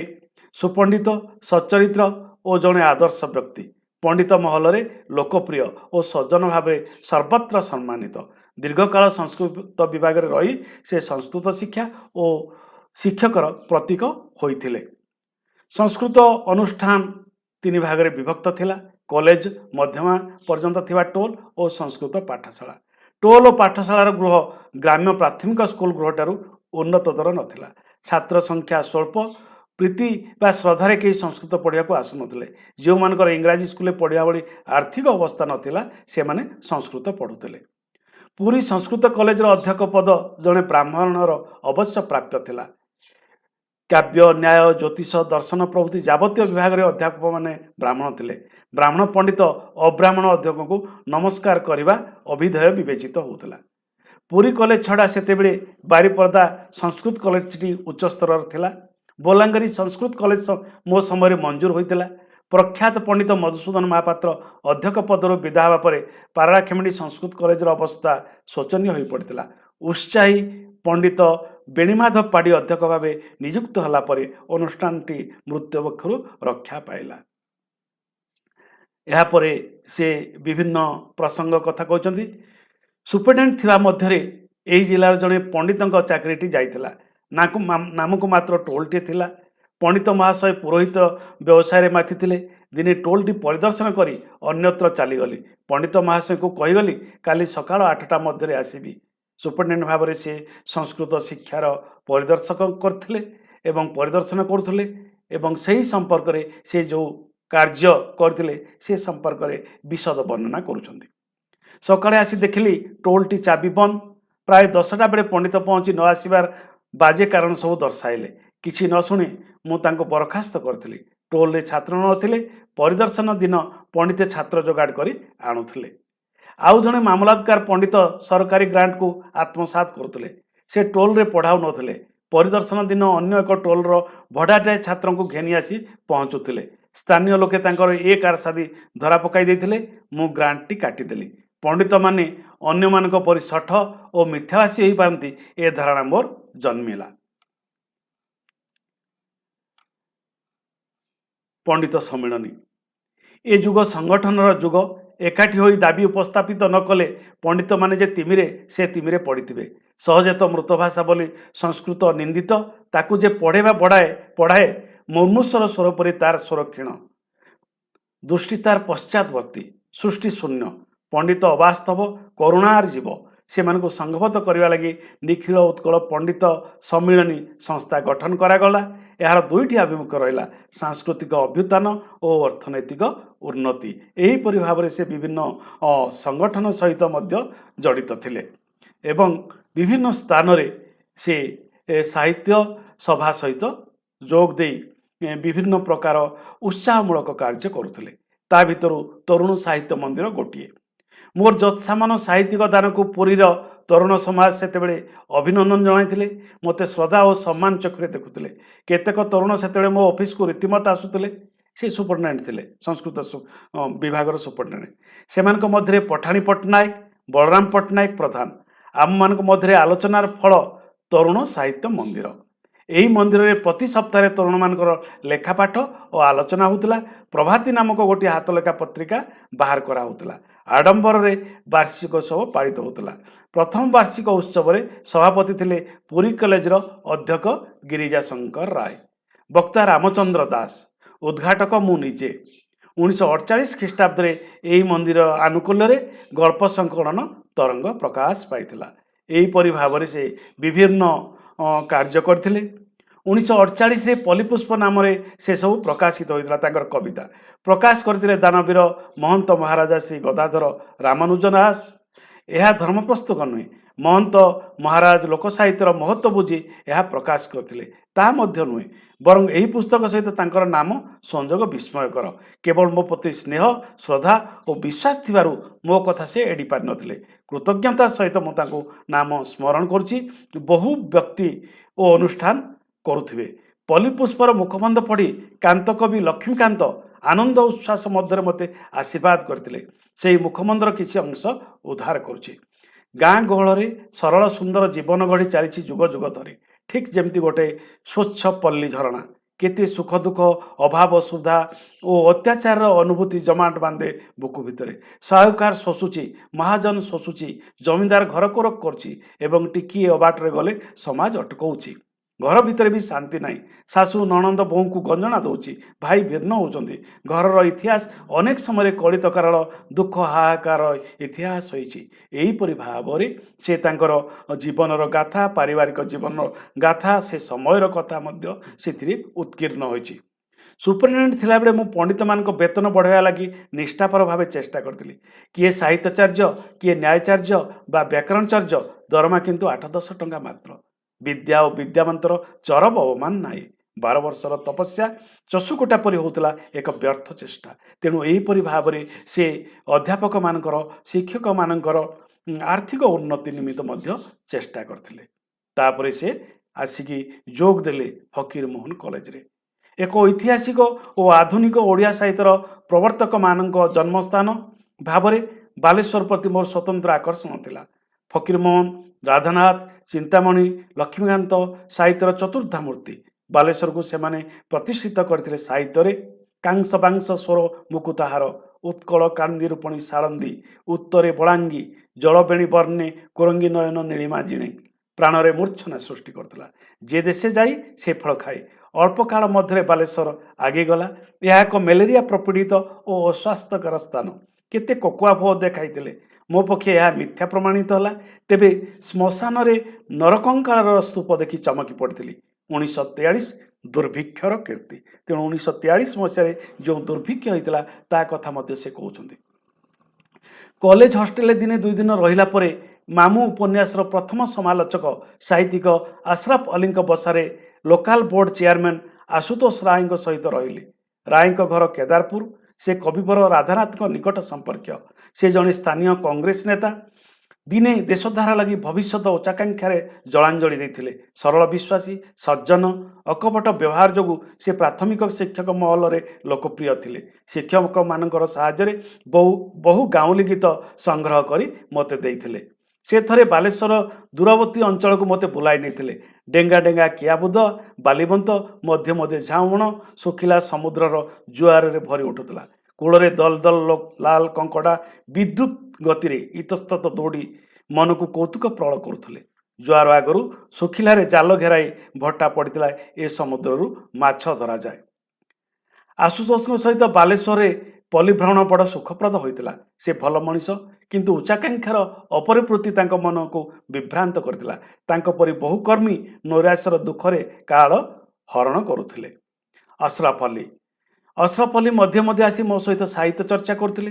ସୁପଣ୍ଡିତ, ସଚ୍ଚରିତ୍ର ଓ ଜଣେ ଆଦର୍ଶ ବ୍ୟକ୍ତି। ପଣ୍ଡିତ ମହଲରେ ଲୋକପ୍ରିୟ ଓ ସଜ୍ଜନ ଭାବରେ ସର୍ବତ୍ର ସମ୍ମାନିତ। ଦୀର୍ଘକାଳ ସଂସ୍କୃତ ବିଭାଗରେ ରହି ସେ ସଂସ୍କୃତ ଶିକ୍ଷା ଓ ଶିକ୍ଷକର ପ୍ରତୀକ ହୋଇଥିଲେ। ସଂସ୍କୃତ ଅନୁଷ୍ଠାନ 3 ଭାଗରେ ବିଭକ୍ତ ଥିଲା, କଲେଜ, ମଧ୍ୟମା ପର୍ଯ୍ୟନ୍ତ ଥିବା ଟୋଲ ଓ ସଂସ୍କୃତ ପାଠଶାଳା। ଟୋଲ ଓ ପାଠଶାଳାର ଗୃହ ଗ୍ରାମ୍ୟ ପ୍ରାଥମିକ ସ୍କୁଲ ଗୃହଠାରୁ ଉନ୍ନତତର ନଥିଲା। ଛାତ୍ର ସଂଖ୍ୟା ସ୍ୱଳ୍ପ, ପ୍ରୀତି ବା ଶ୍ରଦ୍ଧାରେ କେହି ସଂସ୍କୃତ ପଢ଼ିବାକୁ ଆସୁନଥିଲେ। ଯେଉଁମାନଙ୍କର ଇଂରାଜୀ ସ୍କୁଲରେ ପଢ଼ିବା ଭଳି ଆର୍ଥିକ ଅବସ୍ଥା ନଥିଲା, ସେମାନେ ସଂସ୍କୃତ ପଢ଼ୁଥିଲେ। ପୁରୀ ସଂସ୍କୃତ କଲେଜର ଅଧ୍ୟକ୍ଷ ପଦ ଜଣେ ବ୍ରାହ୍ମଣର ଅବଶ୍ୟ ପ୍ରାପ୍ୟ ଥିଲା। କାବ୍ୟ, ନ୍ୟାୟ, ଜ୍ୟୋତିଷ, ଦର୍ଶନ ପ୍ରଭୃତି ଯାବତୀୟ ବିଭାଗରେ ଅଧ୍ୟାପକମାନେ ବ୍ରାହ୍ମଣ ଥିଲେ। ବ୍ରାହ୍ମଣ ପଣ୍ଡିତ ଅବ୍ରାହ୍ମଣ ଅଧ୍ୟକ୍ଷଙ୍କୁ ନମସ୍କାର କରିବା ଅଭିଧେୟ ବିବେଚିତ ହେଉଥିଲା। ପୁରୀ କଲେଜ ଛଡ଼ା ସେତେବେଳେ ବାରିପଦା ସଂସ୍କୃତ କଲେଜଟି ଉଚ୍ଚସ୍ତରର ଥିଲା। ବଲାଙ୍ଗୀର ସଂସ୍କୃତ କଲେଜ ମୋ ସମୟରେ ମଞ୍ଜୁର ହୋଇଥିଲା। ପ୍ରଖ୍ୟାତ ପଣ୍ଡିତ ମଧୁସୂଦନ ମହାପାତ୍ର ଅଧ୍ୟକ୍ଷ ପଦରୁ ବିଦା ହେବା ପରେ ପାରଳାଖେମୁଣ୍ଡି ସଂସ୍କୃତ କଲେଜର ଅବସ୍ଥା ଶୋଚନୀୟ ହୋଇପଡ଼ିଥିଲା। ଉତ୍ସାହୀ ପଣ୍ଡିତ ବେଣୀମାଧବ ପାଢ଼ୀ ଅଧ୍ୟକ୍ଷ ଭାବେ ନିଯୁକ୍ତ ହେଲା ପରେ ଅନୁଷ୍ଠାନଟି ମୃତ୍ୟୁ ବକ୍ଷରୁ ରକ୍ଷା ପାଇଲା। ଏହାପରେ ସେ ବିଭିନ୍ନ ପ୍ରସଙ୍ଗ କଥା କହୁଛନ୍ତି। ସୁପରିଟେଣ୍ଡେଣ୍ଟ ଥିବା ମଧ୍ୟରେ ଏହି ଜିଲ୍ଲାର ଜଣେ ପଣ୍ଡିତଙ୍କ ଚାକିରିଟି ଯାଇଥିଲା। ନାମକୁ ମାତ୍ର ଟୋଲଟିଏ ଥିଲା। ପଣ୍ଡିତ ମହାଶୟ ପୁରୋହିତ ବ୍ୟବସାୟରେ ମାତିଥିଲେ। ଦିନେ ଟୋଲଟି ପରିଦର୍ଶନ କରି ଅନ୍ୟତ୍ର ଚାଲିଗଲି। ପଣ୍ଡିତ ମହାଶୟଙ୍କୁ କହିଗଲି, କାଲି ସକାଳ 8ଟା ମଧ୍ୟରେ ଆସିବି। ସୁପରିଟେଣ୍ଡେଣ୍ଟ ଭାବରେ ସେ ସଂସ୍କୃତ ଶିକ୍ଷାର ପରିଦର୍ଶନ କରୁଥିଲେ ଏବଂ ସେହି ସମ୍ପର୍କରେ ସେ ଯେଉଁ କାର୍ଯ୍ୟ କରିଥିଲେ ସେ ସମ୍ପର୍କରେ ବିଶଦ ବର୍ଣ୍ଣନା କରୁଛନ୍ତି। ସକାଳେ ଆସି ଦେଖିଲି ଟୋଲଟି ଚାବି ବନ୍ଦ। ପ୍ରାୟ 10ଟା ବେଳେ ପଣ୍ଡିତ ପହଞ୍ଚି ନ ଆସିବାର ବାଜେ କାରଣ ସବୁ ଦର୍ଶାଇଲେ। କିଛି ନ ଶୁଣି ମୁଁ ତାଙ୍କୁ ବରଖାସ୍ତ କରିଥିଲି। ଟୋଲରେ ଛାତ୍ର ନଥିଲେ। ପରିଦର୍ଶନ ଦିନ ପଣ୍ଡିତ ଛାତ୍ର ଯୋଗାଡ଼ କରି ଆଣୁଥିଲେ। आउ जड़े मामलातकार पंडित सरकारी ग्रांट को आत्मसात करुले। से टोल रे पढ़ाऊ नथिले। परिदर्शन दिन अन्य एक टोलर भड़ाटाए छात्र को घेनी आसी पहुँचुले। स्थानीय लोके तांकर ए कारसादी धरा पकाई देथिले। मु ग्रांटटी काटिदेली। पंडित माने अन्य मानक परि सठ और मिथ्याभाषी हो पारती ए धारणा मोर जन्मिला। पंडित सम्मिलनी ए जुग संगठनर जुग। एकाठी होई दाबी उपस्थापित न कले पंडित माने जे तिमिरे से तिमिरे पड़िथिबे। सहजे तो मृतभाषा बोली संस्कृत निंदित ताकू जे पढ़ेबा पढ़ाए मुर्मुस्वर स्वर परि तार स्वर क्षीण दृष्टि तार पश्चातवर्ती सृष्टि शून्य पंडित अवास्तव करुणार जीव से मानक संघबद्ध करने लगी निखिल उत्कल पंडित सम्मिलनी संस्था गठन करागला। यार दुईटी अभिमुख रहा सांस्कृतिक अभ्युत्थान और अर्थनैतिक उन्नति। एहीपरि भाव से विभिन्न संगठन सहित मध्य जड़ित थिले एवं विभिन्न स्थान से साहित्य सभा सहित जोग दे विभिन्न प्रकार उत्साहमूलक कार्य करुले। ता भितर तरुण साहित्य मंदिर गोटे। मोर जत्सामान साहित्यिक दान को पुरीर तरुण समाज से अभिनंदन जनाई मते श्रद्धा और सम्मान चक्रे देखुले। केतेक तरुण से मो ऑफिस को रीतिमत आसुले। से सुपरिटेडेंट थे संस्कृत विभाग सुपरिटेडेंट से मध्य पठाणी पट्टनायक बलराम पट्टनायक प्रधान आम मान मध्य आलोचनार फल तरुण साहित्य मंदिर। यही मंदिर में प्रति सप्ताह तरुण मानकर लेखापाठ और आलोचना होता। प्रभाती नामक गोटे हाथ लेखा पत्रिका बाहर कराला। आडंबर रे वार्षिक उत्सव पालित होता। प्रथम वार्षिक उत्सव रे सभापति थे पुरी कॉलेजर अध्यक्ष गिरिजा शंकर राय, वक्ता रामचंद्र दास, उद्घाटक मु निजे। 1948 ख्रीष्टाब्द यही मंदिर आनुकूल्य गल्प संकलन तरंग प्रकाश पाइथिला। एहीपरि भाव से विभिन्न कार्य करथिले। 1948 पलिपुष्प नाम से सब प्रकाशित होता। कविता प्रकाश करते दानवीर महंत महाराजा श्री गदाधर रामानुजन दास। यह धर्मपुस्तक नुहे, महंत महाराज लोक साहित्यर महत्व बुझी यह प्रकाश करते नुहे, बरं यही पुस्तक सहित तांकर नाम संजोग विस्मयकर। केवल मो प्रति स्नेह श्रद्धा और विश्वास थिबारु मो कथा से एड़ी पारि नथिले। कृतज्ञता सहित मु तांको नाम स्मरण करुछि। बहु व्यक्ति और अनुष्ठान करुथिबे। पलिपुष्पर मुखबंध पढ़ी कांत कवि लक्ष्मीकांत आनंद उच्छ्वास मध्य मते आशीर्वाद करथिले। सेही मुखबंधर किछि अंश उद्धार करुछि। गाँ गहल सरल सुंदर जीवन गढ़ी चली जुग जुग धरी। ठीक जमती गोटे स्वच्छ पल्ली झरणा केते सुख दुख अभाव सुधा और अत्याचार अनुभूति जमाट बांधे बुकु भितर। साहुकार शोषुची, महाजन शोषुची, जमींदार घर को रख करछि एवं टिकी अबाटे गले समाज अटकाउछि। घर भितर भी शांति नहीं। सासू ननंद बोहू को गंजना दौची, भाई भिन्न होउचंदी। घरर इतिहास अनेक समय कलित कारण दुख हाहाकार इतिहास होइछि। एहीपरि भाव से तांकर जीवनर गाथा पारिवारिक जीवन गाथा से समयर कथा मध्य सेथिरे उत्कीर्ण होइछि। सुपरिटेडेंट थिला बेले मु पंडित मान वेतन बढ़ाइया लगी निष्ठापर भाव चेष्टा करथिली। किए साहित्याचार्य किए न्यायाचार्य बा व्याकरणाचार्य दरमा किंतु 8-10 टंका मात्र। विद्या और विद्यावंतर चरम अवमान नाई। 12 वर्षर तपस्या चषुकोटा परि होता एक व्यर्थ चेष्टा। तेणु यहीपरि भाव से अध्यापक मानकर शिक्षक मानकर आर्थिक उन्नति निमित्त मध्य चेष्टा करथिले। तापरे से आसिकी जोग देले फकीर मोहन कॉलेज रे। एक ऐतिहासिक और आधुनिक ओडिया साहित्यर प्रवर्तक मानक जन्मस्थान भाव बालेश्वर प्रति मोर स्वतंत्र आकर्षण थिला। फकीर मोहन, राधानाथ, चिंतामणि, लक्ष्मीकांत साहित्यर चतुर्था मूर्ति। बालेश्वर को सेमाने प्रतिष्ठित करथिले साहित्य रे। कांस बांस स्वर मुकुताहार, उत्कल कांदी रूपणी साळंदी, उत्तरे बलांगी, जलबेणी बर्णे कोरंगी नयन नीलिमा जिणे प्राणरे मूर्छना सृष्टि करथिला। जे देशे जाई से फल खाए। अल्प काल मध्य बालेश्वर आगे गला। यह एक मलेरिया प्रपीड़ित और अस्वास्थ्यकर स्थान। केते कोकुआ भो देखाइतिले। मो पक्षे यह मिथ्या प्रमाणित होला। तेबे श्मशान रे नरकंकाळर स्तूप देखि चमकी पड़ती। 1943 दुर्भिक्षर कीर्ति। तेणु 1943 मसीह जो दुर्भिक्ष होता ता कथा मध्य से कहते। कॉलेज हॉस्टेल दिने 2 दिन रहिला परे मामू उपन्यास प्रथम समालोचक साहित्यिक अशरफ अली बसारे local board chairman Ashutosh Rai सहित रहिले। राय घर केदारपुर। से कविवर राधानाथ निकट संपर्क से जड़े स्थानीय कांग्रेस नेता दिने देशधारा लगी भविष्य उच्चाकांक्षार जलांजलि देते सरल विश्वासी सज्जन अकपट व्यवहार जो से प्राथमिक शिक्षक महल में लोकप्रिय थे शिक्षक मानकर साहाय्य बहु गाउली गीत संग्रह कर मत देते से थरे बालेश्वर दूरवर्ती अंचल को मत बुलाई नहीं डेंगा डेंगा कियाबुद बालीबंत मध्य मध्य झाउण शुखिला समुद्रर जुआर भरी उठुला कूल दल दल लाल कंकड़ा विद्युत गति इतस्तत दौड़ी मन को कौतुक प्रबल करुले जुआर आगु शुखिलार जाल घेराई भट्टा पड़ता ए समुद्र माछ धरा जाए। आशुतोष सहित बालेश्वर पल्लीभ्रमण बड़ सुखप्रद होता से भल मनीष किंतु उच्चाकांक्षार अपरिपूर्ति मन को विभ्रांत करता परी बहुकर्मी नैराश्यर दुखरे काल हरण करुले। अशरफ अली मध्य मध्य आसी मो सहित साहित्य चर्चा करते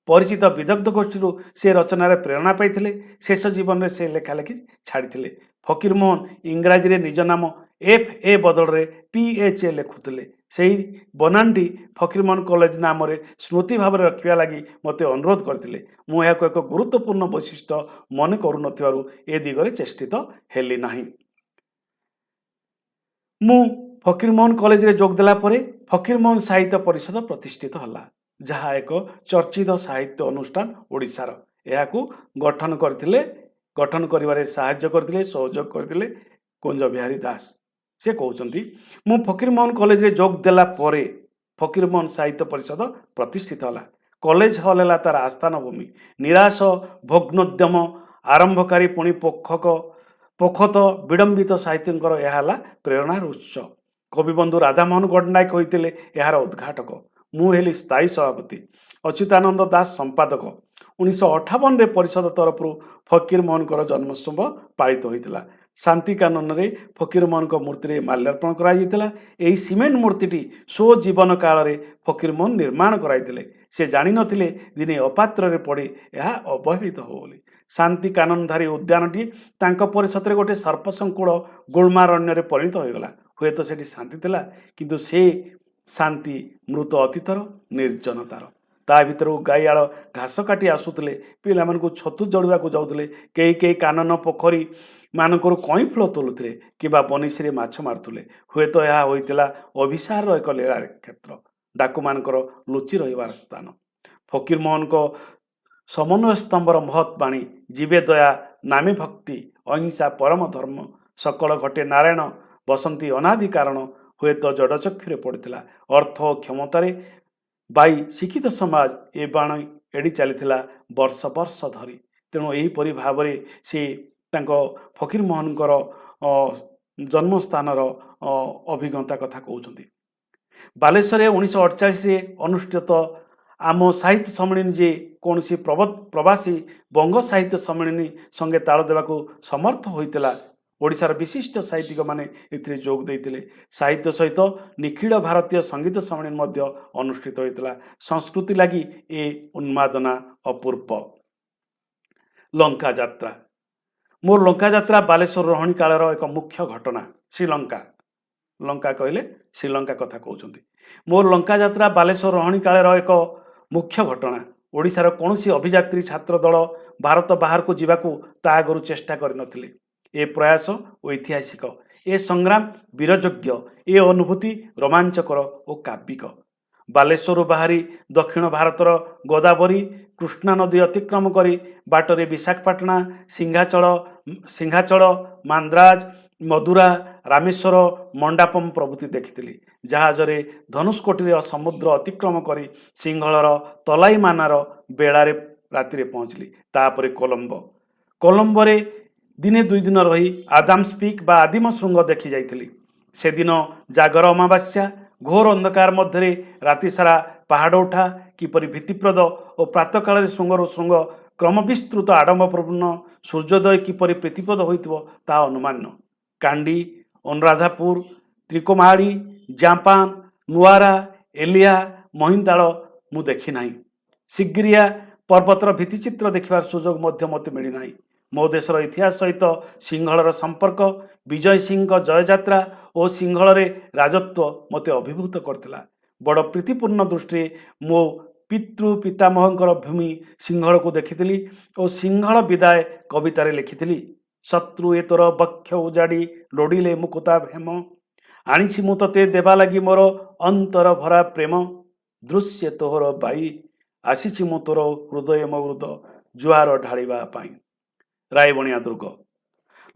परिचित विदग्ध गोष्ठी से रचनार प्रेरणा पाई शेष जीवन में से लेखालेखि छाड़ी फकीरमोहन इंग्राजी रे निज नाम FA बदल रे PHA लिखुले से बनाटी फकीरमोहन कॉलेज नाम स्मृति भाव रखा लगी मत अनुरोध करते मुझे एक गुरुत्वपूर्ण वैशिष्ट्य मन करू ए दिगरे चेष्टित हेली नाही। मु फकीरमोहन कॉलेज रे जोगदेला परे फकीरमोहन साहित्य परिषद प्रतिष्ठित हला जहाँ एक चर्चित साहित्य अनुष्ठान ओडिशार यहाकू गठन करिवारे साहाय्य करथिले सहयोग करथिले कुंज बिहारी दास। से कहउचंती मु फकीरमोहन कॉलेज रे जोग देला परे फकीरमोहन साहित्य परिषद प्रतिष्ठित हला कॉलेज हल है तार आस्थान भूमि निराश भग्नोद्यम आरंभकारी पुणी पोखत विडंबित साहित्यकर यह प्रेरणार उत्स कविबंधु राधामोहन गडनायक होते यार उद्घाटक मुझे स्थायी सभापति अच्युतानंद दास संपादक 1958 परिषद तरफ फकीरमोहन जन्मोत्सव पालित होता शांति कानून रे फकीरमोहन मूर्ति माल्यार्पण कराइला यही सीमेंट मूर्ति स्व जीवन काल रे फकीरमोहन निर्माण कराइले से जानी नथिले दिने अपात्र रे पड़े यह अवहेलित हो बोली शांति कानूनधारी उद्यानटी तांको परिषद रे गोटे सर्पसंकुल गुलमारण्य परिणत होगला हुए तो सेठी शांति थिला किंतु से शांति मृत अतीतर निर्जनतार ता भीतर गाईआल घास काटी आसुले पिला मानकु छतु जोड़वा जाऊे कई कानन पोखरी मानकर कई फूल तोलुले कि बनिशी माछ मारुले हुए तो यह होता अभिसार एक लीला क्षेत्र डाकू मानकर लुचि रही स्थान फकीरमोहन को समन्वय स्तंभर महत् बाणी जीवे दया नामे भक्ति अहिंसा परम धर्म सकल घटे नारायण बसंती अनादि कारण हुए तो जड़चक्षुरे पड़ता अर्थ क्षमतार बाई शिक्षित समाज ए बाण एड़ी चली वर्ष वर्ष धरी तेणु यहीपरि भाव से फकीरमोहन जन्मस्थानर अभिज्ञता कथा कहते बालेश्वर 1948 अनुष्ठित आम साहित्य सम्मेलन जे कौन सी प्रवासी बंग साहित्य सम्मेलन संगे ताल देवाक समर्थ होता ओडिशार विशिष्ट साहित्यिक माने एथिरे जोग देइतिले साहित्य सहित निखिल भारतीय संगीत सम्मेलन अनुष्ठित होता संस्कृति लगी ए उन्मादना अपूर्व। लंका यात्रा मोर लंका यात्रा बालेश्वर रहणी कालर एक मुख्य घटना श्रीलंका लंका कहले श्रीलंका कथा कहउछंती मोर लंका यात्रा बालेश्वर रहणी कालर एक मुख्य घटना ओडिशार कौनसी अभियात्री छात्र दल भारत बाहर को जीवाकू ता आगु चेष्टा करनथिले ए प्रयास ऐतिहासिक ए संग्राम वीरयोग्य ए अनुभूति रोमांचकर और काव्यिक बालेश्वर बाहरी दक्षिण भारतर गोदावरी कृष्णा नदी अतिक्रम करी बाटरे विशाखापाटना सिंहाचल मांद्राज मदुरा रामेश्वर मंडापम प्रभृति देखी जहाजरे धनुषकोटी समुद्र अतिक्रम करी सिंहलर तलाईमानार बेड़ारे राति पहुँचली तापर कोलंबोरे दिने दुई दिन रही आदाम्स पीक बा आदिम श्रृंग देखी जाइली से दिन जागर अमावास्या घोर अंधकार मध्य राति सारा पहाड़ उठा किपरि भीतिप्रद और प्रातः काल श्रृंगर श्रृंग क्रम विस्तृत आडंबरपूर्ण सूर्योदय किपरि प्रीतिप्रद होइतिबो ता अनुमान्य कांडी अनुराधापुर त्रिकोमाड़ी जापान नुआरा एलिया महिंदाल मु देखी नाही सिग्रिया पर्वतर भित्तिचित्र देखिबार सुजोग मत मिली नाही मो देशर इतिहास सहित सिंहलर संपर्क विजय सिंह जययात्रा और सिंहल राजत्व मते अभिभूत करथिला बड़ प्रीतिपूर्ण दृष्टि मो पितृ पितामहଙ୍କର ଭୂମି ସିଂହଳକୁ ଦେଖିଥିଲି ଓ ସିଂହଳ ବିଦାୟ କବିତାରେ ଲେଖିଥିଲି। ଶତ୍ରୁ ଏ ତୋର ବକ୍ଷ ଉଜାଡ଼ି ଲୋଡ଼ିଲେ ମୁକୁତା ଭେମ, ଆଣିଛି ମୁଁ ତତେ ଦେବା ଲାଗି ମୋର ଅନ୍ତର ଭରା ପ୍ରେମ, ଦୃଶ୍ୟ ତୋହର ବାଇ ଆସିଛି ମୁଁ ତୋର ହୃଦୟ ମହୃଦ ଜୁଆର ଢାଳିବା ପାଇଁ। ରାଇବଣିଆ ଦୁର୍ଗ।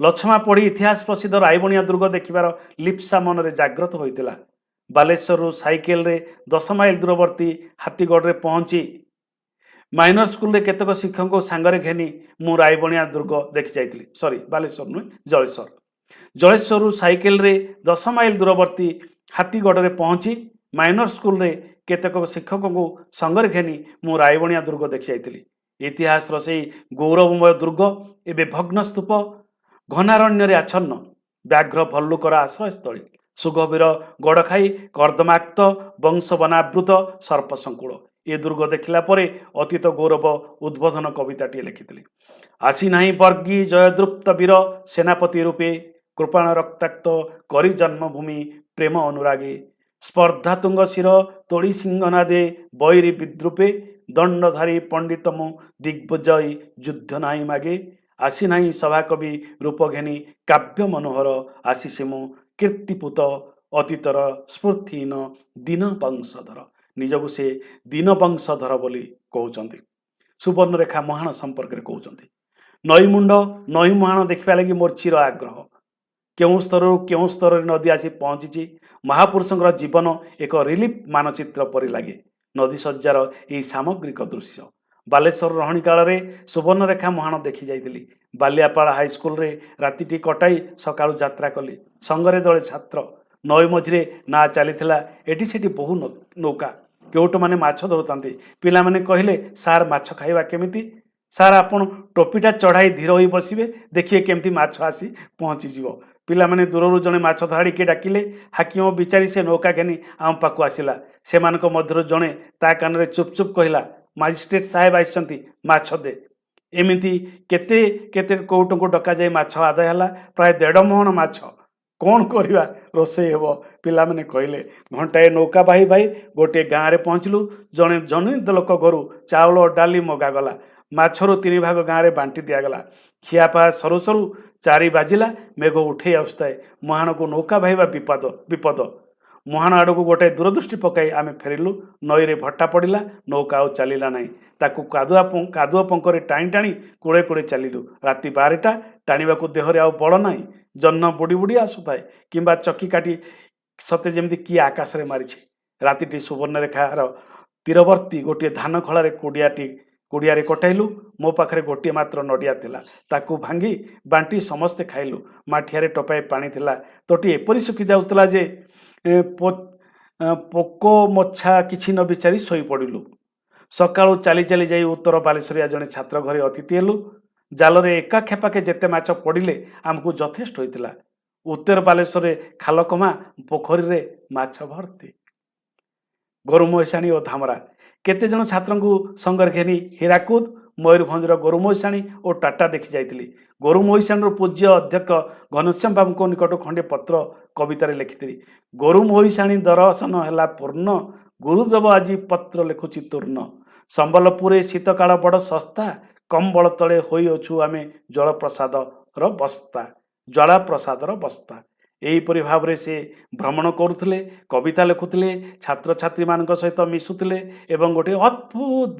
ଲଛମା ପଢ଼ି ଇତିହାସ ପ୍ରସିଦ୍ଧ ରାଇବଣିଆ ଦୁର୍ଗ ଦେଖିବାର ଲିପ୍ସା ମନରେ ଜାଗ୍ରତ ହୋଇଥିଲା। ବାଲେଶ୍ୱରରୁ ସାଇକେଲରେ 10 ମାଇଲ ଦୂରବର୍ତ୍ତୀ ହାତୀଗଡ଼ରେ ପହଞ୍ଚି ମାଇନର ସ୍କୁଲରେ କେତେକ ଶିକ୍ଷକଙ୍କୁ ସାଙ୍ଗରେ ଘେନି ମୁଁ ରାଇବଣିଆ ଦୁର୍ଗ ଦେଖି ଯାଇଥିଲି। ସରି, ବାଲେଶ୍ୱର ନୁହେଁ, ଜଳେଶ୍ୱର। ଜଳେଶ୍ୱରରୁ ସାଇକେଲରେ 10 ମାଇଲ ଦୂରବର୍ତ୍ତୀ ହାତୀଗଡ଼ରେ ପହଞ୍ଚି ମାଇନର ସ୍କୁଲରେ କେତେକ ଶିକ୍ଷକଙ୍କୁ ସାଙ୍ଗରେ ଘେନି ମୁଁ ରାଇବଣିଆ ଦୁର୍ଗ ଦେଖି ଯାଇଥିଲି। ଇତିହାସର ସେହି ଗୌରବମୟ ଦୁର୍ଗ ଏବେ ଭଗ୍ନ ସ୍ତୂପ, ଘନାରଣ୍ୟରେ ଆଚ୍ଛନ୍ନ, ବ୍ୟାଘ୍ର ଭଲ୍ଲୁକର ଆଶ୍ରୟସ୍ଥଳୀ, ସୁଗଭୀର ଗଡ଼ଖାଇ, କର୍ଦ୍ଦମାକ୍ତ ବଂଶବନାବୃତ ସର୍ପସଙ୍କୁଳ। ଏ ଦୁର୍ଗ ଦେଖିଲା ପରେ ଅତୀତ ଗୌରବ ଉଦ୍ବୋଧନ କବିତାଟିଏ ଲେଖିଥିଲି। ଆସି ନାହିଁ ବର୍ଗୀ ଜୟଦୃପ୍ତ ବୀର ସେନାପତି ରୂପେ, କୃପାଣ ରକ୍ତାକ୍ତ କରି ଜନ୍ମଭୂମି ପ୍ରେମ ଅନୁରାଗେ, ସ୍ପର୍ଦ୍ଧା ତୁଙ୍ଗ ଶିର ତୋଳି ସିଂହନାଦେ ବୈରୀ ବିଦ୍ରୂପେ, ଦଣ୍ଡଧାରୀ ପଣ୍ଡିତ ମୁଁ ଦିଗ୍ବିଜୟୀ ଯୁଦ୍ଧ ନାହିଁ ମାଗେ, ଆସି ନାହିଁ ସଭାକବି ରୂପ ଘେନି କାବ୍ୟ ମନୋହର, ଆସିଛି ମୁଁ କୀର୍ତ୍ତିପୁତ ଅତୀତର ସ୍ଫୂର୍ତ୍ତିହୀନ ଦୀନ ବଂଶଧର। ନିଜକୁ ସେ ଦୀନ ବଂଶଧର ବୋଲି କହୁଛନ୍ତି। ସୁବର୍ଣ୍ଣରେଖା ମହାଣ ସମ୍ପର୍କରେ କହୁଛନ୍ତି, ନଈମୁଣ୍ଡ ନଈ ମୁହାଣ ଦେଖିବା ଲାଗି ମୋର ଚିର ଆଗ୍ରହ। କେଉଁ ସ୍ତରରୁ କେଉଁ ସ୍ତରରେ ନଦୀ ଆସି ପହଞ୍ଚିଛି। ମହାପୁରୁଷଙ୍କର ଜୀବନ ଏକ ରିଲିଫ୍ ମାନଚିତ୍ର ପରି ଲାଗେ ନଦୀ ଶଯ୍ୟାର ଏହି ସାମଗ୍ରିକ ଦୃଶ୍ୟ। ବାଲେଶ୍ୱର ରହଣି କାଳରେ ସୁବର୍ଣ୍ଣରେଖା ମୁହାଣ ଦେଖି ଯାଇଥିଲି। ବାଲିଆପାଳ ହାଇସ୍କୁଲରେ ରାତିଟି କଟାଇ ସକାଳୁ ଯାତ୍ରା କଲି। ସଙ୍ଗରେ ଦଳେ ଛାତ୍ର। ନଈ ମଝିରେ ନାଁ ଚାଲିଥିଲା ଏଠି ସେଠି ବହୁ ନୌକା। କେଉଟମାନେ ମାଛ ଧରୁଥାନ୍ତି। ପିଲାମାନେ କହିଲେ, ସାର୍ ମାଛ ଖାଇବା କେମିତି? ସାର୍ ଆପଣ ଟୋପିଟା ଚଢ଼ାଇ ଧୀର ହୋଇ ବସିବେ, ଦେଖିବେ କେମିତି ମାଛ ଆସି ପହଞ୍ଚିଯିବ। ପିଲାମାନେ ଦୂରରୁ ଜଣେ ମାଛ ଧରାଳିକି ଡାକିଲେ। ହାକିମ ବିଚାରି ସେ ନୌକା ଘେନି ଆମ ପାଖକୁ ଆସିଲା। ସେମାନଙ୍କ ମଧ୍ୟରୁ ଜଣେ ତା କାନରେ ଚୁପ୍ ଚୁପ୍ କହିଲା, ମାଜିଷ୍ଟ୍ରେଟ ସାହେବ ଆସିଛନ୍ତି, ମାଛ ଦେ। ଏମିତି କେତେ କେତେ କଉଟଙ୍କୁ ଡକାଯାଇ ମାଛ ଆଦାୟ ହେଲା। ପ୍ରାୟ 1.5 ମହଣ ମାଛ। କ'ଣ କରିବା, ରୋଷେଇ ହେବ। ପିଲାମାନେ କହିଲେ। ଘଣ୍ଟାଏ ନୌକା ବାହି ବାହି ଗୋଟିଏ ଗାଁରେ ପହଞ୍ଚିଲୁ। ଜଣେ ଜନୈକ ଲୋକ ଘରୁ ଚାଉଳ ଡାଲି ମଗାଗଲା। ମାଛରୁ 3 ଭାଗ ଗାଁରେ ବାଣ୍ଟି ଦିଆଗଲା। ଖିଆପା ସରୁ ସରୁ 4 ବାଜିଲା। ମେଘ ଉଠେଇ ଆସୁଥାଏ। ମୁହାଣକୁ ନୌକା ବାହିବା ବିପଦ। ମୁହାଣ ଆଡ଼କୁ ଗୋଟାଏ ଦୂରଦୃଷ୍ଟି ପକାଇ ଆମେ ଫେରିଲୁ। ନଈରେ ଭଟ୍ଟା ପଡ଼ିଲା। ନୌକା ଆଉ ଚାଲିଲା ନାହିଁ। ତାକୁ କାଦୁଅ ପଙ୍କରେ ଟାଣି ଟାଣି କୂଳେ କୂଳେ ଚାଲିଲୁ। ରାତି 12ଟା। ଟାଣିବାକୁ ଦେହରେ ଆଉ ବଳ ନାହିଁ। ଜହ୍ନ ବୁଡ଼ି ବୁଡ଼ି ଆସୁଥାଏ କିମ୍ବା ଚକି କାଟି ସତେ ଯେମିତି କିଏ ଆକାଶରେ ମାରିଛି। ରାତିଟି ସୁବର୍ଣ୍ଣରେଖାର ତୀରବର୍ତ୍ତୀ ଗୋଟିଏ ଧାନ ଖଳାରେ କୁଡ଼ିଆରେ କଟାଇଲୁ। ମୋ ପାଖରେ ଗୋଟିଏ ମାତ୍ର ନଡ଼ିଆ ଥିଲା। ତାକୁ ଭାଙ୍ଗି ବାଣ୍ଟି ସମସ୍ତେ ଖାଇଲୁ। ମାଠିଆରେ ଟୋପାଏ ପାଣି ଥିଲା। ତୋଟି ଏପରି ଶୁଖି ଯାଉଥିଲା ଯେ ପୋକ ମଛା କିଛି ନ ବିଚାରି ଶୋଇପଡ଼ିଲୁ। ସକାଳୁ ଚାଲି ଚାଲି ଯାଇ ଉତ୍ତର ବାଲେଶ୍ୱରିଆ ଜଣେ ଛାତ୍ର ଘରେ ଅତିଥି ହେଲୁ। ଜାଲରେ ଏକା ଖେପାକେ ଯେତେ ମାଛ ପଡ଼ିଲେ ଆମକୁ ଯଥେଷ୍ଟ ହୋଇଥିଲା। ଉତ୍ତର ବାଲେଶ୍ୱରରେ ଖାଲକମା ପୋଖରୀରେ ମାଛ ଭର୍ତ୍ତି। ଗୋରୁମହିଷାଣୀ ଓ ଧାମରା। କେତେଜଣ ଛାତ୍ରଙ୍କୁ ସଙ୍ଗରେ ଘେନି ହୀରାକୁଦ, ମୟୂରଭଞ୍ଜର ଗୋରୁମହିଷାଣୀ ଓ ଟାଟା ଦେଖି ଯାଇଥିଲି। ଗୋରୁମହିଷାଣୀର ପୂଜ୍ୟ ଅଧ୍ୟକ୍ଷ ଘନଶ୍ୟାମ ବାବୁଙ୍କ ନିକଟ ଖଣ୍ଡେ ପତ୍ର କବିତାରେ ଲେଖିଥିଲି। ଗୋରୁମହିଷାଣୀ ଦର୍ଶନ ହେଲା ପୂର୍ଣ୍ଣ, ଗୁରୁଦେବ ଆଜି ପତ୍ର ଲେଖୁଛି ତୂର୍ଣ୍ଣ। ସମ୍ବଲପୁରରେ ଶୀତକାଳ ବଡ଼ ଶସ୍ତା, କମ୍ବଳ ତଳେ ହୋଇଅଛୁ ଆମେ ଜ୍ୱାଳାପ୍ରସାଦର ବସ୍ତା। ଏହିପରି ଭାବରେ ସେ ଭ୍ରମଣ କରୁଥିଲେ, କବିତା ଲେଖୁଥିଲେ, ଛାତ୍ରଛାତ୍ରୀମାନଙ୍କ ସହିତ ମିଶୁଥିଲେ ଏବଂ ଗୋଟିଏ ଅଦ୍ଭୁତ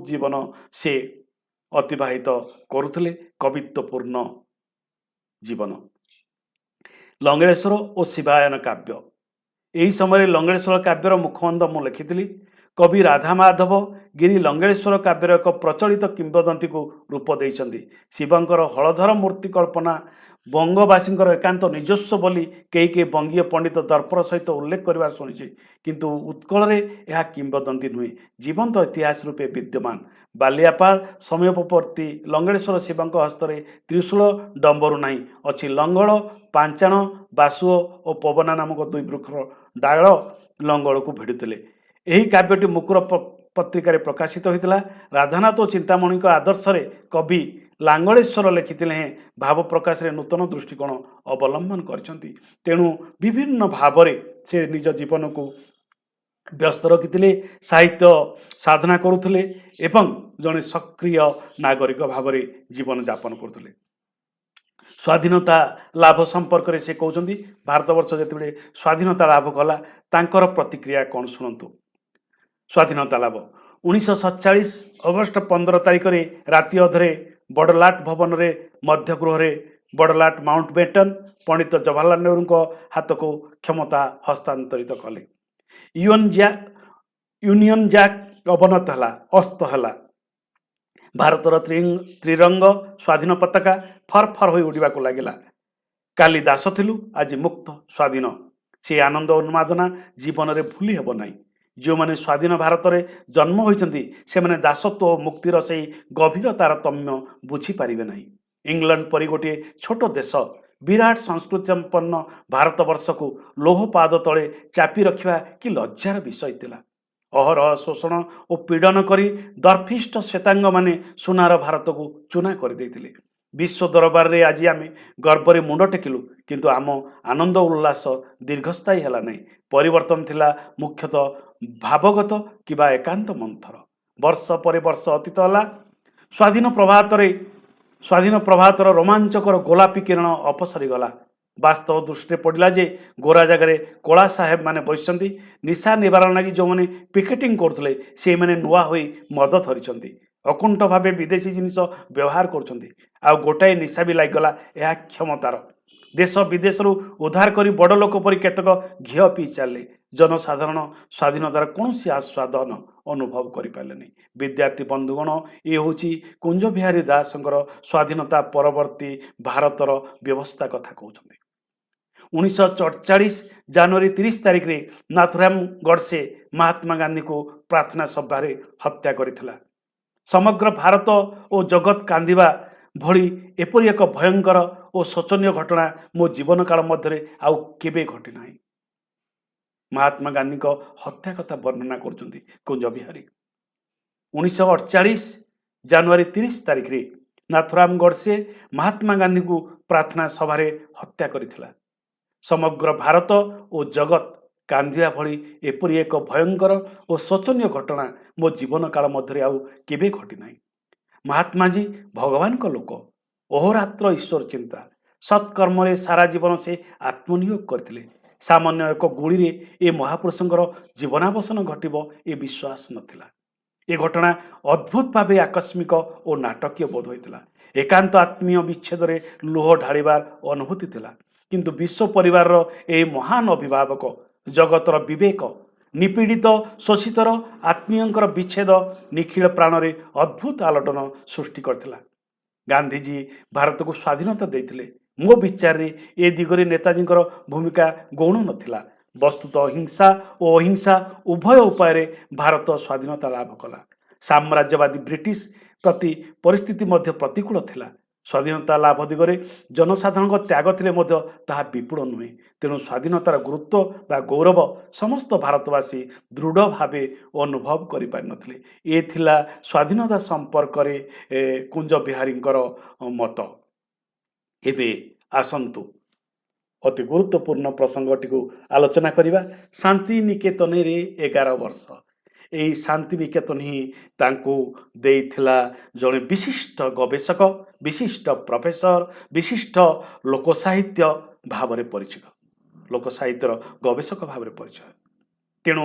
ଜୀବନ ସେ ଅତିବାହିତ କରୁଥିଲେ। କବିତ୍ୱପୂର୍ଣ୍ଣ ଜୀବନ। ଲଙ୍ଗଳେଶ୍ୱର ଓ ଶିବାୟନ କାବ୍ୟ। ଏହି ସମୟରେ ଲଙ୍ଗଳେଶ୍ୱର କାବ୍ୟର ମୁଖବନ୍ଧ ମୁଁ ଲେଖିଥିଲି। କବି ରାଧାମାଧବ ଗିରି ଲଙ୍ଗଳେଶ୍ୱର କାବ୍ୟର ଏକ ପ୍ରଚଳିତ କିମ୍ବଦନ୍ତୀକୁ ରୂପ ଦେଇଛନ୍ତି। ଶିବଙ୍କର ହଳଧର ମୂର୍ତ୍ତି କଳ୍ପନା ବଙ୍ଗବାସୀଙ୍କର ଏକାନ୍ତ ନିଜସ୍ୱ ବୋଲି କେହି ବଙ୍ଗୀୟ ପଣ୍ଡିତ ଦର୍ପର ସହିତ ଉଲ୍ଲେଖ କରିବା ଶୁଣିଛି। କିନ୍ତୁ ଉତ୍କଳରେ ଏହା କିମ୍ବଦନ୍ତୀ ନୁହେଁ, ଜୀବନ୍ତ ଇତିହାସ ରୂପେ ବିଦ୍ୟମାନ। ବାଲିଆପାଳ ସମୀପବର୍ତ୍ତୀ ଲଙ୍ଗଳେଶ୍ୱର ଶିବଙ୍କ ହସ୍ତରେ ତ୍ରିଶୂଳ ଡମ୍ବରୁ ନାହିଁ, ଅଛି ଲଙ୍ଗଳ, ପାଞ୍ଚାଣ, ବାସୁଅ ଓ ପବନା ନାମକ 2 ବୃକ୍ଷର ଡାଳ ଲଙ୍ଗଳକୁ ଭିଡ଼ୁଥିଲେ। ଏହି କାବ୍ୟଟି ମୁକୁର ପତ୍ରିକାରେ ପ୍ରକାଶିତ ହୋଇଥିଲା। ରାଧାନାଥ ଓ ଚିନ୍ତାମଣିଙ୍କ ଆଦର୍ଶରେ କବି ଲାଙ୍ଗଳେଶ୍ୱର ଲେଖିଥିଲେ ହେଁ ଭାବ ପ୍ରକାଶରେ ନୂତନ ଦୃଷ୍ଟିକୋଣ ଅବଲମ୍ବନ କରିଛନ୍ତି। ତେଣୁ ବିଭିନ୍ନ ଭାବରେ ସେ ନିଜ ଜୀବନକୁ ବ୍ୟସ୍ତ ରଖିଥିଲେ, ସାହିତ୍ୟ ସାଧନା କରୁଥିଲେ ଏବଂ ଜଣେ ସକ୍ରିୟ ନାଗରିକ ଭାବରେ ଜୀବନଯାପନ କରୁଥିଲେ। ସ୍ୱାଧୀନତା ଲାଭ ସମ୍ପର୍କରେ ସେ କହୁଛନ୍ତି, ଭାରତବର୍ଷ ଯେତେବେଳେ ସ୍ୱାଧୀନତା ଲାଭ କଲା ତାଙ୍କର ପ୍ରତିକ୍ରିୟା କ'ଣ ଶୁଣନ୍ତୁ। ସ୍ୱାଧୀନତା ଲାଭ 1947 ଅଗଷ୍ଟ 15 ତାରିଖରେ ରାତି ଅଧରେ ବଡ଼ଲାଟ ଭବନରେ ମଧ୍ୟଗୃହରେ ବଡ଼ଲାଟ ମାଉଣ୍ଟବେଟନ ପଣ୍ଡିତ ଜବାହରଲାଲ ନେହେରୁଙ୍କ ହାତକୁ କ୍ଷମତା ହସ୍ତାନ୍ତରିତ କଲେ। ୟୁନିୟନ ଜ୍ୟାକ୍ ଅବନତ ହେଲା, ଅସ୍ତ ହେଲା। ଭାରତର ତ୍ରିରଙ୍ଗ ସ୍ୱାଧୀନ ପତାକା ଫର ଫର ହୋଇ ଉଡ଼ିବାକୁ ଲାଗିଲା। କାଲି ଦାସ ଥିଲୁ, ଆଜି ମୁକ୍ତ ସ୍ୱାଧୀନ। ସେ ଆନନ୍ଦ ଉନ୍ମାଦନା ଜୀବନରେ ଭୁଲି ହେବ ନାହିଁ। ଯେଉଁମାନେ ସ୍ୱାଧୀନ ଭାରତରେ ଜନ୍ମ ହୋଇଛନ୍ତି ସେମାନେ ଦାସତ୍ୱ ଓ ମୁକ୍ତିର ସେହି ଗଭୀର ତାରତମ୍ୟ ବୁଝିପାରିବେ ନାହିଁ। ଇଂଲଣ୍ଡ ପରି ଗୋଟିଏ ଛୋଟ ଦେଶ ବିରାଟ ସଂସ୍କୃତି ସମ୍ପନ୍ନ ଭାରତବର୍ଷକୁ ଲୌହ ପାଦ ତଳେ ଚାପି ରଖିବା କି ଲଜ୍ଜାର ବିଷୟ ଥିଲା। ଅହରହ ଶୋଷଣ ଓ ପୀଡ଼ନ କରି ଦର୍ପିଷ୍ଟ ଶ୍ଵେତାଙ୍ଗମାନେ ସୁନାର ଭାରତକୁ ଚୂନା କରିଦେଇଥିଲେ। ବିଶ୍ୱ ଦରବାରରେ ଆଜି ଆମେ ଗର୍ବରେ ମୁଣ୍ଡ ଟେକିଲୁ, କିନ୍ତୁ ଆମ ଆନନ୍ଦ ଉଲ୍ଲାସ ଦୀର୍ଘସ୍ଥାୟୀ ହେଲା ନାହିଁ। ପରିବର୍ତ୍ତନ ଥିଲା ମୁଖ୍ୟତଃ ଭାବଗତ କିମ୍ବା ଏକାନ୍ତ ମନ୍ଥର। ବର୍ଷ ପରେ ବର୍ଷ ଅତୀତ ହେଲା। ସ୍ୱାଧୀନ ପ୍ରଭାତର ରୋମାଞ୍ଚକର ଗୋଲାପୀ କିରଣ ଅପସରିଗଲା। ବାସ୍ତବ ଦୃଷ୍ଟିରେ ପଡ଼ିଲା ଯେ ଗୋରା ଜାଗାରେ କଳା ସାହେବ ମାନେ ବସିଛନ୍ତି। ନିଶା ନିବାରଣ ଲାଗି ଯେଉଁମାନେ ପିକେଟିଂ କରୁଥିଲେ ସେଇମାନେ ନୂଆ ହୋଇ ମଦ ଧରିଛନ୍ତି, ଅକୁଣ୍ଠ ଭାବେ ବିଦେଶୀ ଜିନିଷ ବ୍ୟବହାର କରୁଛନ୍ତି। ଆଉ ଗୋଟାଏ ନିଶା ବି ଲାଗିଗଲା, ଏହା କ୍ଷମତାର। ଦେଶ ବିଦେଶରୁ ଉଦ୍ଧାର କରି ବଡ଼ ଲୋକ ପରି କେତେକ ଘିଅ ପିଇ ଚାଲିଲେ। ଜନସାଧାରଣ ସ୍ୱାଧୀନତାର କୌଣସି ଆସ୍ୱାଦନ ଅନୁଭବ କରିପାରିଲେନି। ବିଦ୍ୟାର୍ଥୀ ବନ୍ଧୁଗଣ, ଏ ହେଉଛି କୁଞ୍ଜ ବିହାରୀ ଦାସଙ୍କର ସ୍ୱାଧୀନତା ପରବର୍ତ୍ତୀ ଭାରତର ବ୍ୟବସ୍ଥା କଥା କହୁଛନ୍ତି। 1948 ଜାନୁଆରୀ 30 ତାରିଖରେ ନାଥୁରାମ ଗଡ଼ସେ ମହାତ୍ମା ଗାନ୍ଧୀଙ୍କୁ ପ୍ରାର୍ଥନା ସଭାରେ ହତ୍ୟା କରିଥିଲା। ସମଗ୍ର ଭାରତ ଓ ଜଗତ କାନ୍ଦିବା ଭଳି ଏପରି ଏକ ଭୟଙ୍କର ଓ ଶୋଚନୀୟ ଘଟଣା ମୋ ଜୀବନ କାଳ ମଧ୍ୟରେ ଆଉ କେବେ ଘଟିନାହିଁ। ମହାତ୍ମା ଗାନ୍ଧୀଙ୍କ ହତ୍ୟା କଥା ବର୍ଣ୍ଣନା କରୁଛନ୍ତି କୁଞ୍ଜ ବିହାରୀ। 1948 ଜାନୁଆରୀ 30 ତାରିଖରେ ନାଥୁରାମ ଗଡ଼ସେ ମହାତ୍ମା ଗାନ୍ଧୀଙ୍କୁ ପ୍ରାର୍ଥନା ସଭାରେ ହତ୍ୟା କରିଥିଲା। ସମଗ୍ର ଭାରତ ଓ ଜଗତ କାନ୍ଦିବା ଭଳି ଏପରି ଏକ ଭୟଙ୍କର ଓ ଶୋଚନୀୟ ଘଟଣା ମୋ ଜୀବନ କାଳ ମଧ୍ୟରେ ଆଉ କେବେ ଘଟିନାହିଁ। ମହାତ୍ମାଜୀ ଭଗବାନଙ୍କ ଲୋକ, ଅହୋରାତ୍ର ଈଶ୍ୱର ଚିନ୍ତା, ସତ୍କର୍ମରେ ସାରା ଜୀବନ ସେ ଆତ୍ମନିୟୋଗ କରିଥିଲେ। ସାମାନ୍ୟ ଏକ ଗୁଳିରେ ଏ ମହାପୁରୁଷଙ୍କର ଜୀବନାବସାନ ଘଟିବ ଏ ବିଶ୍ୱାସ ନଥିଲା। ଏ ଘଟଣା ଅଦ୍ଭୁତ ଭାବେ ଆକସ୍ମିକ ଓ ନାଟକୀୟ ବୋଧ ହୋଇଥିଲା। ଏକାନ୍ତ ଆତ୍ମୀୟ ବିଚ୍ଛେଦରେ ଲୁହ ଢାଳିବାର ଅନୁଭୂତି ଥିଲା। କିନ୍ତୁ ବିଶ୍ୱ ପରିବାରର ଏହି ମହାନ ଅଭିଭାବକ, ଜଗତର ବିବେକ, ନିପୀଡ଼ିତ ଶୋଷିତର ଆତ୍ମୀୟଙ୍କର ବିଚ୍ଛେଦ ନିଖିଳ ପ୍ରାଣରେ ଅଦ୍ଭୁତ ଆଲୋଡ଼ନ ସୃଷ୍ଟି କରିଥିଲା। ଗାନ୍ଧୀଜୀ ଭାରତକୁ ସ୍ୱାଧୀନତା ଦେଇଥିଲେ। ମୋ ବିଚାରରେ ଏ ଦିଗରେ ନେତାଜୀଙ୍କର ଭୂମିକା ଗୌଣ ନଥିଲା। ବସ୍ତୁତଃ ହିଂସା ଓ ଅହିଂସା ଉଭୟ ଉପାୟରେ ଭାରତ ସ୍ୱାଧୀନତା ଲାଭ କଲା। ସାମ୍ରାଜ୍ୟବାଦୀ ବ୍ରିଟିଶ ପ୍ରତି ପରିସ୍ଥିତି ମଧ୍ୟ ପ୍ରତିକୂଳ ଥିଲା। ସ୍ୱାଧୀନତା ଲାଭ ଦିଗରେ ଜନସାଧାରଣଙ୍କ ତ୍ୟାଗ ଥିଲେ ମଧ୍ୟ ତାହା ବିପୁଳ ନୁହେଁ। ତେଣୁ ସ୍ୱାଧୀନତାର ଗୁରୁତ୍ୱ ବା ଗୌରବ ସମସ୍ତ ଭାରତବାସୀ ଦୃଢ଼ ଭାବେ ଅନୁଭବ କରିପାରିନଥିଲେ। ଏ ଥିଲା ସ୍ୱାଧୀନତା ସମ୍ପର୍କରେ କୁଞ୍ଜ ବିହାରୀଙ୍କର ମତ। ଏବେ ଆସନ୍ତୁ ଅତି ଗୁରୁତ୍ୱପୂର୍ଣ୍ଣ ପ୍ରସଙ୍ଗଟିକୁ ଆଲୋଚନା କରିବା। ଶାନ୍ତି ନିକେତନରେ 11 ବର୍ଷ। ଏହି ଶାନ୍ତି ନିକେତନ ହିଁ ତାଙ୍କୁ ଦେଇଥିଲା ଜଣେ ବିଶିଷ୍ଟ ଗବେଷକ, ବିଶିଷ୍ଟ ପ୍ରଫେସର, ବିଶିଷ୍ଟ ଲୋକସାହିତ୍ୟ ଭାବରେ ପରିଚୟ, ଲୋକସାହିତ୍ୟର ଗବେଷକ ଭାବରେ ପରିଚୟ। ତେଣୁ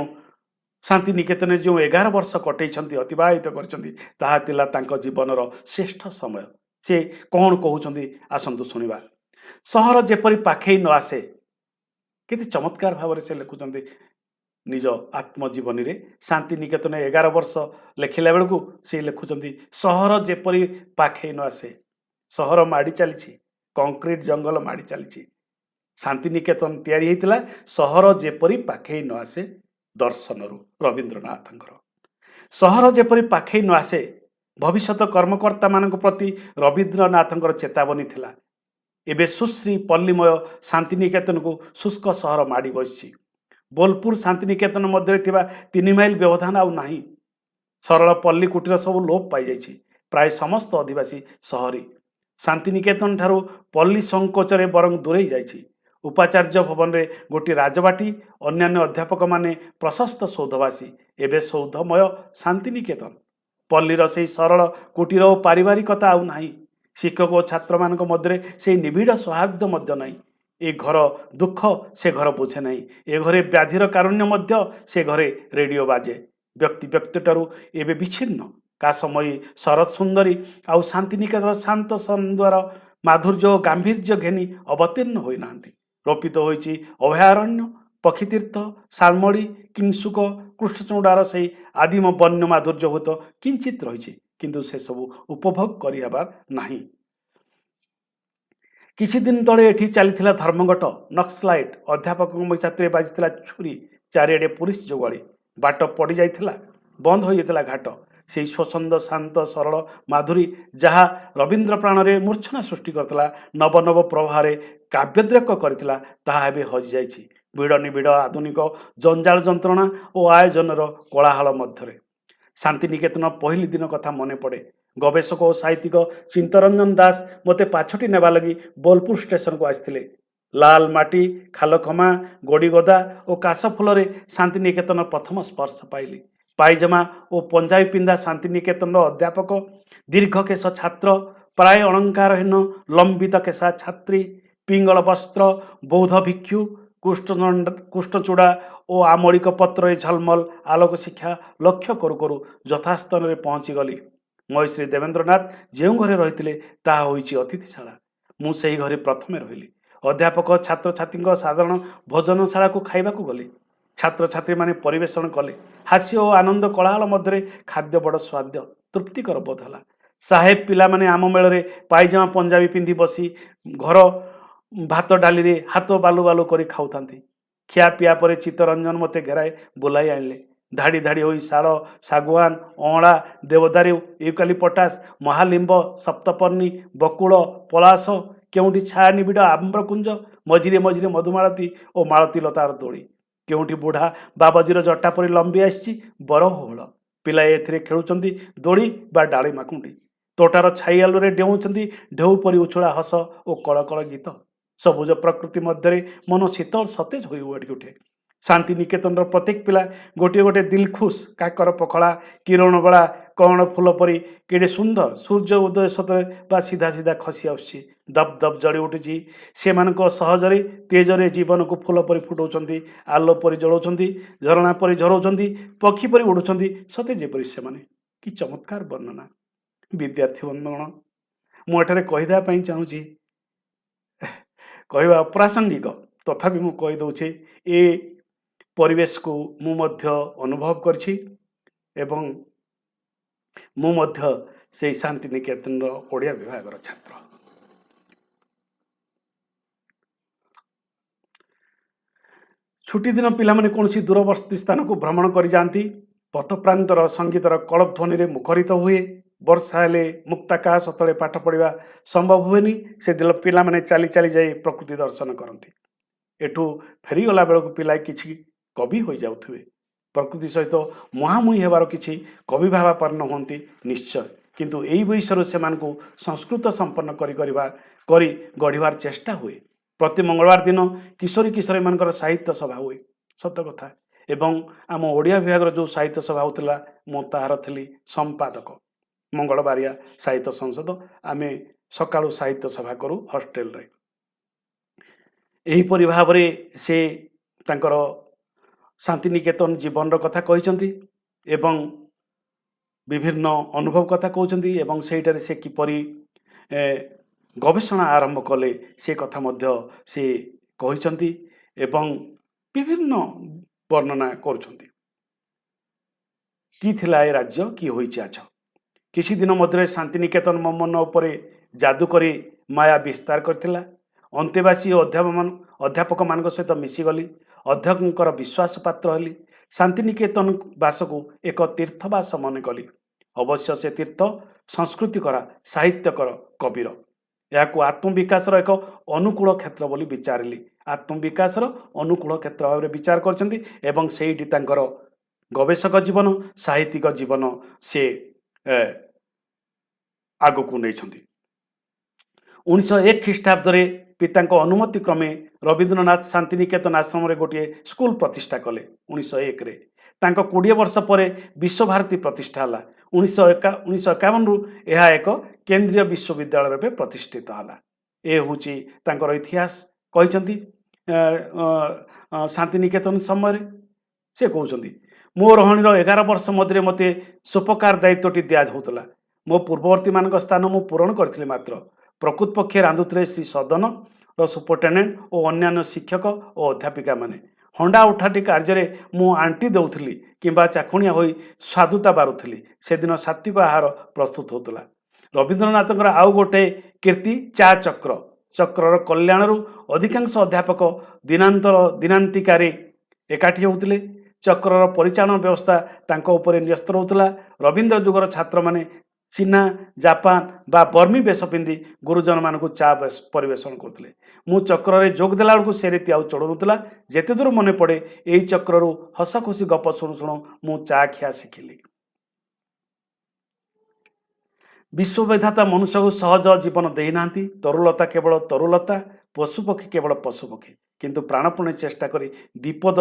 ଶାନ୍ତି ନିକେତନରେ ଯେଉଁ 11 ବର୍ଷ କଟେଇଛନ୍ତି, ଅତିବାହିତ କରିଛନ୍ତି, ତାହା ଥିଲା ତାଙ୍କ ଜୀବନର ଶ୍ରେଷ୍ଠ ସମୟ। ସେ କ'ଣ କହୁଛନ୍ତି ଆସନ୍ତୁ ଶୁଣିବା। ସହର ଯେପରି ପାଖେଇ ନ ଆସେ, କେତେ ଚମତ୍କାର ଭାବରେ ସେ ଲେଖୁଛନ୍ତି ନିଜ ଆତ୍ମଜୀବନୀରେ। ଶାନ୍ତି ନିକେତନ 11 ବର୍ଷ ଲେଖିଲା ବେଳକୁ ସେ ଲେଖୁଛନ୍ତି, ସହର ଯେପରି ପାଖେଇ ନ ଆସେ। ସହର ମାଡ଼ି ଚାଲିଛି, କଂକ୍ରିଟ ଜଙ୍ଗଲ ମାଡ଼ି ଚାଲିଛି। ଶାନ୍ତି ନିକେତନ ତିଆରି ହେଇଥିଲା ସହର ଯେପରି ପାଖେଇ ନ ଆସେ ଦର୍ଶନରୁ, ରବୀନ୍ଦ୍ରନାଥଙ୍କର। ସହର ଯେପରି ପାଖେଇ ନ ଆସେ ଭବିଷ୍ୟତ କର୍ମକର୍ତ୍ତାମାନଙ୍କ ପ୍ରତି ରବୀନ୍ଦ୍ରନାଥଙ୍କର ଚେତାବନୀ ଥିଲା। ଏବେ ସୁଶ୍ରୀ ପଲ୍ଲୀମୟ ଶାନ୍ତିନିକେତନକୁ ଶୁଷ୍କ ସହର ମାଡ଼ି ବସିଛି। ବୋଲପୁର ଶାନ୍ତିନିକେତନ ମଧ୍ୟରେ ଥିବା 3 ମାଇଲ ବ୍ୟବଧାନ ଆଉ ନାହିଁ। ସରଳ ପଲ୍ଲୀ କୁଟୀର ସବୁ ଲୋପ ପାଇଯାଇଛି। ପ୍ରାୟ ସମସ୍ତ ଅଧିବାସୀ ସହରୀ। ଶାନ୍ତିନିକେତନ ଠାରୁ ପଲ୍ଲୀ ସଂକୋଚରେ ବରଂ ଦୂରେଇ ଯାଇଛି। ଉପାଚାର୍ଯ୍ୟ ଭବନରେ ଗୋଟିଏ ରାଜବାଟୀ, ଅନ୍ୟାନ୍ୟ ଅଧ୍ୟାପକମାନେ ପ୍ରଶସ୍ତ ସୌଧବାସୀ। ଏବେ ସୌଧମୟ ଶାନ୍ତିନିକେତନ। ପଲ୍ଲୀର ସେହି ସରଳ କୁଟୀର ଓ ପାରିବାରିକତା ଆଉ ନାହିଁ। ଶିକ୍ଷକ ଓ ଛାତ୍ରମାନଙ୍କ ମଧ୍ୟରେ ସେହି ନିବିଡ଼ ସୌହାର୍ଦ୍ଦ୍ୟ ମଧ୍ୟ ନାହିଁ। ଏ ଘର ଦୁଃଖ ସେ ଘର ବୁଝେ ନାହିଁ। ଏ ଘରେ ବ୍ୟାଧିର କାରୁଣ୍ୟ ମଧ୍ୟ ସେ ଘରେ ରେଡ଼ିଓ ବାଜେ। ବ୍ୟକ୍ତି ବ୍ୟକ୍ତିଠାରୁ ଏବେ ବିଚ୍ଛିନ୍ନ। କାଶମୟୀ ଶରତ ସୁନ୍ଦରୀ ଆଉ ଶାନ୍ତିନିକେତନ ଶାନ୍ତ ସନ୍ଧ୍ୟାର ମାଧୁର୍ଯ୍ୟ ଓ ଗାମ୍ଭୀର୍ଯ୍ୟ ଘେନି ଅବତୀର୍ଣ୍ଣ ହୋଇନାହାନ୍ତି। ରୋପିତ ହୋଇଛି ଅଭୟାରଣ୍ୟ, ପକ୍ଷୀତୀର୍ଥ, ଶାଳମଳି, କିଂଶୁକ, କୃଷ୍ଣଚୂଡ଼ାର ସେହି ଆଦିମ ବନ୍ୟ ମାଧୁର୍ଯ୍ୟ ହୁଏତ କିଞ୍ଚିତ୍ ରହିଛି, କିନ୍ତୁ ସେସବୁ ଉପଭୋଗ କରିହେବାର ନାହିଁ। କିଛି ଦିନ ତଳେ ଏଠି ଚାଲିଥିଲା ଧର୍ମଘଟ। ନକ୍ସଲାଇଟ୍ ଅଧ୍ୟାପକଙ୍କ ଛାତିରେ ବାଜିଥିଲା ଛୁରୀ। ଚାରିଆଡ଼େ ପୁଲିସ ଜଗୁଆଳି। ବାଟ ପଡ଼ିଯାଇଥିଲା, ବନ୍ଦ ହୋଇଯାଇଥିଲା ଘାଟ। ସେହି ସ୍ୱଚ୍ଛନ୍ଦ ଶାନ୍ତ ସରଳ ମାଧୁରୀ ଯାହା ରବୀନ୍ଦ୍ର ପ୍ରାଣରେ ମୂର୍ଚ୍ଛନା ସୃଷ୍ଟି କରିଥିଲା, ନବ ନବ ପ୍ରବାହରେ କାବ୍ୟୋଦ୍ରେକ କରିଥିଲା, ତାହା ଏବେ ହଜିଯାଇଛି ଭିଡ଼ ନିବିଡ଼ ଆଧୁନିକ ଜଞ୍ଜାଳ ଯନ୍ତ୍ରଣା ଓ ଆୟୋଜନର କୋଳାହଳ ମଧ୍ୟରେ। ଶାନ୍ତିନିକେତନ ପହିଲି ଦିନ କଥା ମନେ ପଡ଼େ। ଗବେଷକ ଓ ସାହିତ୍ୟିକ ଚିତ୍ତରଞ୍ଜନ ଦାସ ମୋତେ ପାଛୋଟି ନେବା ଲାଗି ବୋଲପୁର ଷ୍ଟେସନକୁ ଆସିଥିଲେ। ଲାଲ ମାଟି, ଖାଲଖମା, ଗୋଡ଼ିଗଦା ଓ କାଶଫୁଲରେ ଶାନ୍ତିନିକେତନ ପ୍ରଥମ ସ୍ପର୍ଶ ପାଇଲି। ପାଇଜାମା ଓ ପଞ୍ଜାବୀ ପିନ୍ଧା ଶାନ୍ତିନିକେତନର ଅଧ୍ୟାପକ, ଦୀର୍ଘକେଶ ଛାତ୍ର, ପ୍ରାୟ ଅଳଙ୍କାରହୀନ ଲମ୍ବିତ କେଶା ଛାତ୍ରୀ, ପିଙ୍ଗଳ ବସ୍ତ୍ର, ବୌଦ୍ଧ ଭିକ୍ଷୁ, କୃଷ୍ଣଚୂଡ଼ା ଓ ଆମଳିକ ପତ୍ରରେ ଝଲମଲ ଆଲୋକ ଶିକ୍ଷା ଲକ୍ଷ୍ୟ କରୁ କରୁ ଯଥାସ୍ଥାନରେ ପହଞ୍ଚିଗଲି। ମହେଶ୍ରୀ ଦେବେନ୍ଦ୍ରନାଥ ଯେଉଁ ଘରେ ରହିଥିଲେ ତାହା ହୋଇଛି ଅତିଥିଶାଳା। ମୁଁ ସେହି ଘରେ ପ୍ରଥମେ ରହିଲି। ଅଧ୍ୟାପକ ଛାତ୍ରଛାତ୍ରୀଙ୍କ ସାଧାରଣ ଭୋଜନଶାଳାକୁ ଖାଇବାକୁ ଗଲେ। ଛାତ୍ରଛାତ୍ରୀମାନେ ପରିବେଷଣ କଲେ। ହାସ୍ୟ ଓ ଆନନ୍ଦ କୋଳାହଳ ମଧ୍ୟରେ ଖାଦ୍ୟ ବଡ଼ ସ୍ୱାଦ୍ୟ, ତୃପ୍ତିକର ବୋଧ ହେଲା। ସାହେବ ପିଲାମାନେ ଆମ ମେଳରେ ପାଇଜାମା ପଞ୍ଜାବୀ ପିନ୍ଧି ବସି ଘର ଭାତ ଡାଲିରେ ହାତ ବାଲୁ ବାଲୁ କରି ଖାଉଥାନ୍ତି। ଖିଆପିଆ ପରେ ଚିତ୍ତରଞ୍ଜନ ମୋତେ ଘେରାଏ ବୁଲାଇ ଆଣିଲେ। ଧାଡ଼ି ଧାଡ଼ି ହୋଇ ଶାଳ, ଶାଗୁଆନ, ଅଁଳା, ଦେବଦାରୁ, ୟୁକାଲିପଟାସ, ମହାଲିମ୍ବ, ସପ୍ତପର୍ଣ୍ଣି, ବକୁଳ, ପଳାଶ, କେଉଁଠି ଛାୟା ନିବିଡ଼ ଆମ୍ରକୁଞ୍ଜ, ମଝିରେ ମଝିରେ ମଧୁମାଳତୀ ଓ ମାଳତୀ ଲତାର ଦୋଳି। କେଉଁଠି ବୁଢ଼ା ବାବାଜୀର ଜଟା ପରି ଲମ୍ବି ଆସିଛି ବରହୋଳ। ପିଲାଏ ଏଥିରେ ଖେଳୁଛନ୍ତି ଦୋଳି ବା ଡାଳି ମାକୁଣ୍ଡି। ତୋଟାର ଛାଇଆଲୁରେ ଡେଉଁଛନ୍ତି ଢେଉ ପରି ଉଛୁଳା ହସ ଓ କଳକଳ ଗୀତ। ସବୁଜ ପ୍ରକୃତି ମଧ୍ୟରେ ମନ ଶୀତଳ ସତେଜ ହୋଇ ଉଠେ। ଶାନ୍ତିନିକେତନର ପ୍ରତ୍ୟେକ ପିଲା ଗୋଟିଏ ଗୋଟିଏ ଦିଲଖୁସ। କାକର ପଖଳା, କିରଣବେଳା, କଅଁଳ ଫୁଲ ପରି କେଡ଼େ ସୁନ୍ଦର। ସୂର୍ଯ୍ୟ ଉଦୟ ସତରେ ବା ସିଧା ସିଧା ଖସି ଆସୁଛି। ଦପ ଦପ ଜଳି ଉଠୁଛି ସେମାନଙ୍କ ସହଜରେ ତେଜରେ ଜୀବନକୁ ଫୁଲ ପରି ଫୁଟାଉଛନ୍ତି, ଆଲୋ ପରି ଜଳାଉଛନ୍ତି, ଝରଣା ପରି ଝରାଉଛନ୍ତି, ପକ୍ଷୀ ପରି ଉଡ଼ୁଛନ୍ତି, ସତେ ଯେପରି ସେମାନେ। କି ଚମତ୍କାର ବର୍ଣ୍ଣନା! ବିଦ୍ୟାର୍ଥୀ ବନ୍ଧୁଗଣ, ମୁଁ ଏଠାରେ କହିଦେବା ପାଇଁ ଚାହୁଁଛି, କହିବା ଅପ୍ରାସଙ୍ଗିକ, ତଥାପି ମୁଁ କହିଦେଉଛି, ଏ ପରିବେଶକୁ ମୁଁ ମଧ୍ୟ ଅନୁଭବ କରିଛି ଏବଂ ମୁଁ ମଧ୍ୟ ସେହି ଶାନ୍ତିନିକେତନର ଓଡ଼ିଆ ବିଭାଗର ଛାତ୍ର। ଛୁଟି ଦିନ ପିଲାମାନେ କୌଣସି ଦୂରବର୍ତ୍ତୀ ସ୍ଥାନକୁ ଭ୍ରମଣ କରିଯାଆନ୍ତି। ପଥପ୍ରାନ୍ତର ସଙ୍ଗୀତର କଳଧ୍ୱନିରେ ମୁଖରିତ ହୁଏ। ବର୍ଷା ହେଲେ ମୁକ୍ତାକାଶ ତଳେ ପାଠ ପଢ଼ିବା ସମ୍ଭବ ହୁଏନି। ସେଦିନ ପିଲାମାନେ ଚାଲି ଚାଲି ଯାଇ ପ୍ରକୃତି ଦର୍ଶନ କରନ୍ତି। ଏଠୁ ଫେରିଗଲା ବେଳକୁ ପିଲାଏ କିଛି କବି ହୋଇଯାଉଥିବେ। ପ୍ରକୃତି ସହିତ ମୁହାଁମୁହିଁ ହେବାର କିଛି କବି ଭାବାପନ୍ନ ହୁଅନ୍ତି ନିଶ୍ଚୟ, କିନ୍ତୁ ଏହି ବୟସରୁ ସେମାନଙ୍କୁ ସଂସ୍କୃତ ସମ୍ପନ୍ନ କରି ଗଢ଼ିବାର ଚେଷ୍ଟା ହୁଏ। ପ୍ରତି ମଙ୍ଗଳବାର ଦିନ କିଶୋରୀ କିଶୋରୀମାନଙ୍କର ସାହିତ୍ୟ ସଭା ହୁଏ। ସତ କଥା। ଏବଂ ଆମ ଓଡ଼ିଆ ବିଭାଗର ଯେଉଁ ସାହିତ୍ୟ ସଭା ହେଉଥିଲା, ମୁଁ ତାହାର ଥିଲି ସମ୍ପାଦକ। ମଙ୍ଗଳବାରିଆ ସାହିତ୍ୟ ସଂସଦ, ଆମେ ସକାଳୁ ସାହିତ୍ୟ ସଭା କରୁ ହଷ୍ଟେଲରେ। ଏହିପରି ଭାବରେ ସେ ତାଙ୍କର ଶାନ୍ତିନିକେତନ ଜୀବନର କଥା କହିଛନ୍ତି ଏବଂ ବିଭିନ୍ନ ଅନୁଭବ କଥା କହୁଛନ୍ତି ଏବଂ ସେଇଟାରେ ସେ କିପରି ଗବେଷଣା ଆରମ୍ଭ କଲେ ସେ କଥା ମଧ୍ୟ ସେ କହିଛନ୍ତି ଏବଂ ବିଭିନ୍ନ ବର୍ଣ୍ଣନା କରୁଛନ୍ତି। କି ଥିଲା ଏ ରାଜ୍ୟ, କି ହୋଇଛି ଆଜ। କିଛି ଦିନ ମଧ୍ୟରେ ଶାନ୍ତିନିକେତନ ମୋ ମନ ଉପରେ ଯାଦୁ କରି ମାୟା ବିସ୍ତାର କରିଥିଲା। ଅନ୍ତେବାସୀ ଓ ଅଧ୍ୟାପକମାନଙ୍କ ସହିତ ମିଶିଗଲି। ଅଧ୍ୟକ୍ଷଙ୍କର ବିଶ୍ୱାସ ପାତ୍ର ହେଲି। ଶାନ୍ତିନିକେତନ ବାସକୁ ଏକ ତୀର୍ଥବାସ ମନେ କଲି। ଅବଶ୍ୟ ସେ ତୀର୍ଥ ସଂସ୍କୃତିକର, ସାହିତ୍ୟକର, କବିର। ଏହାକୁ ଆତ୍ମବିକାଶର ଏକ ଅନୁକୂଳ କ୍ଷେତ୍ର ବୋଲି ବିଚାରିଲି। ଆତ୍ମବିକାଶର ଅନୁକୂଳ କ୍ଷେତ୍ର ଭାବରେ ବିଚାର କରିଛନ୍ତି ଏବଂ ସେଇଠି ତାଙ୍କର ଗବେଷକ ଜୀବନ, ସାହିତ୍ୟିକ ଜୀବନ ସେ ଆଗକୁ ନେଇଛନ୍ତି। 1901 ଖ୍ରୀଷ୍ଟାବ୍ଦରେ ପିତାଙ୍କ ଅନୁମତି କ୍ରମେ ରବୀନ୍ଦ୍ରନାଥ ଶାନ୍ତିନିକେତନ ଆଶ୍ରମରେ ଗୋଟିଏ ସ୍କୁଲ ପ୍ରତିଷ୍ଠା କଲେ 1901ରେ। ତାଙ୍କ 20 ବର୍ଷ ପରେ ବିଶ୍ୱଭାରତୀ ପ୍ରତିଷ୍ଠା ହେଲା। 1951ରୁ ଏହା ଏକ କେନ୍ଦ୍ରୀୟ ବିଶ୍ୱବିଦ୍ୟାଳୟ ରୂପେ ପ୍ରତିଷ୍ଠିତ ହେଲା। ଏ ହେଉଛି ତାଙ୍କର ଇତିହାସ କହିଛନ୍ତି। ଶାନ୍ତିନିକେତନ ସମୟରେ ସେ କହୁଛନ୍ତି, ମୋ ରହଣୀର 11 ବର୍ଷ ମଧ୍ୟରେ ମୋତେ ସୁପକାର ଦାୟିତ୍ୱଟି ଦିଆଯାଉଥିଲା। ମୋ ପୂର୍ବବର୍ତ୍ତୀମାନଙ୍କ ସ୍ଥାନ ମୁଁ ପୂରଣ କରିଥିଲି ମାତ୍ର। ପ୍ରକୃତ ପକ୍ଷେ ରାନ୍ଧୁଥିଲେ ଶ୍ରୀ ସଦନର ସୁପରିଟେଣ୍ଡେଣ୍ଟ ଓ ଅନ୍ୟାନ୍ୟ ଶିକ୍ଷକ ଓ ଅଧ୍ୟାପିକାମାନେ। ହଣ୍ଡା ଉଠାଟି କାର୍ଯ୍ୟରେ ମୁଁ ଆଣ୍ଟି ଦେଉଥିଲି କିମ୍ବା ଚାଖୁଣିଆ ହୋଇ ସ୍ୱାଦୁତା ବାରୁଥିଲି। ସେଦିନ ସାତ୍ତ୍ୱିକ ଆହାର ପ୍ରସ୍ତୁତ ହେଉଥିଲା। ରବୀନ୍ଦ୍ରନାଥଙ୍କର ଆଉ ଗୋଟିଏ କୀର୍ତ୍ତି ଚା ଚକ୍ର। ଚକ୍ରର କଲ୍ୟାଣରୁ ଅଧିକାଂଶ ଅଧ୍ୟାପକ ଦିନାନ୍ତିକାରେ ଏକାଠି ହେଉଥିଲେ। ଚକ୍ରର ପରିଚାଳନା ବ୍ୟବସ୍ଥା ତାଙ୍କ ଉପରେ ନ୍ୟସ୍ତ ରହୁଥିଲା। ରବୀନ୍ଦ୍ର ଯୁଗର ଛାତ୍ରମାନେ ଚୀନା, ଜାପାନ ବା ବର୍ମୀ ବେଶ ପିନ୍ଧି ଗୁରୁଜନମାନଙ୍କୁ ଚା ପରିବେଷଣ କରୁଥିଲେ। ମୁଁ ଚକ୍ରରେ ଯୋଗ ଦେଲା ବେଳକୁ ସେ ରୀତି ଆଉ ଚଳୁନଥିଲା। ଯେତେ ଦୂର ମନେ ପଡ଼େ ଏହି ଚକ୍ରରୁ ହସ ଖୁସି ଗପ ଶୁଣୁ ଶୁଣୁ ମୁଁ ଚା ଖିଆ ଶିଖିଲି। ବିଶ୍ୱବିଧାତା ମନୁଷ୍ୟକୁ ସହଜ ଜୀବନ ଦେଇନାହାନ୍ତି। ତରୁଲତା କେବଳ ତରୁଲତା, ପଶୁପକ୍ଷୀ କେବଳ ପଶୁପକ୍ଷୀ। କିନ୍ତୁ ପ୍ରାଣପଣେ ଚେଷ୍ଟା କରି ଦ୍ୱିପଦ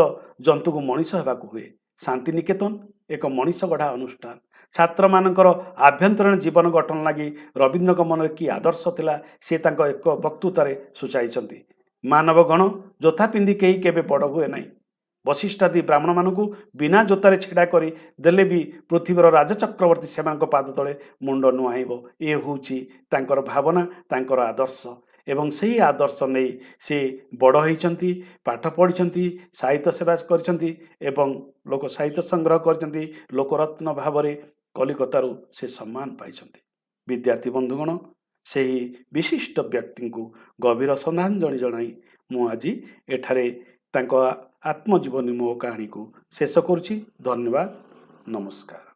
ଜନ୍ତୁକୁ ମଣିଷ ହେବାକୁ ହୁଏ। ଶାନ୍ତିନିକେତନ ଏକ ମଣିଷ ଗଢ଼ା ଅନୁଷ୍ଠାନ। ଛାତ୍ରମାନଙ୍କର ଆଭ୍ୟନ୍ତରୀଣ ଜୀବନ ଗଠନ ଲାଗି ରବୀନ୍ଦ୍ରଙ୍କ ମନରେ କି ଆଦର୍ଶ ଥିଲା ସେ ତାଙ୍କ ଏକ ବକ୍ତୃତାରେ ସୂଚାଇଛନ୍ତି। ମାନବ ଗଣ ଜୋତା ପିନ୍ଧି କେହି କେବେ ବଡ଼ ହୁଏ ନାହିଁ। ବଶିଷ୍ଠାଦି ବ୍ରାହ୍ମଣମାନଙ୍କୁ ବିନା ଜୋତାରେ ଛିଡ଼ା କରି ଦେଲେ ବି ପୃଥିବୀର ରାଜଚକ୍ରବର୍ତ୍ତୀ ସେମାନଙ୍କ ପାଦ ତଳେ ମୁଣ୍ଡ ନୁଆଁଇବ। ଏ ହେଉଛି ତାଙ୍କର ଭାବନା, ତାଙ୍କର ଆଦର୍ଶ। ଏବଂ ସେହି ଆଦର୍ଶ ନେଇ ସେ ବଡ଼ ହୋଇଛନ୍ତି, ପାଠ ପଢ଼ିଛନ୍ତି, ସାହିତ୍ୟ ସେବା କରିଛନ୍ତି ଏବଂ ଲୋକ ସାହିତ୍ୟ ସଂଗ୍ରହ କରିଛନ୍ତି। ଲୋକରତ୍ନ ଭାବରେ କଲିକତାରୁ ସେ ସମ୍ମାନ ପାଇଛନ୍ତି। ବିଦ୍ୟାର୍ଥୀ ବନ୍ଧୁଗଣ, ସେହି ବିଶିଷ୍ଟ ବ୍ୟକ୍ତିଙ୍କୁ ଗଭୀର ଶ୍ରଦ୍ଧାଞ୍ଜଳି ଜଣାଇ ମୁଁ ଆଜି ଏଠାରେ ତାଙ୍କ ଆତ୍ମଜୀବନୀ ମୋ କାହାଣୀକୁ ଶେଷ କରୁଛି। ଧନ୍ୟବାଦ, ନମସ୍କାର।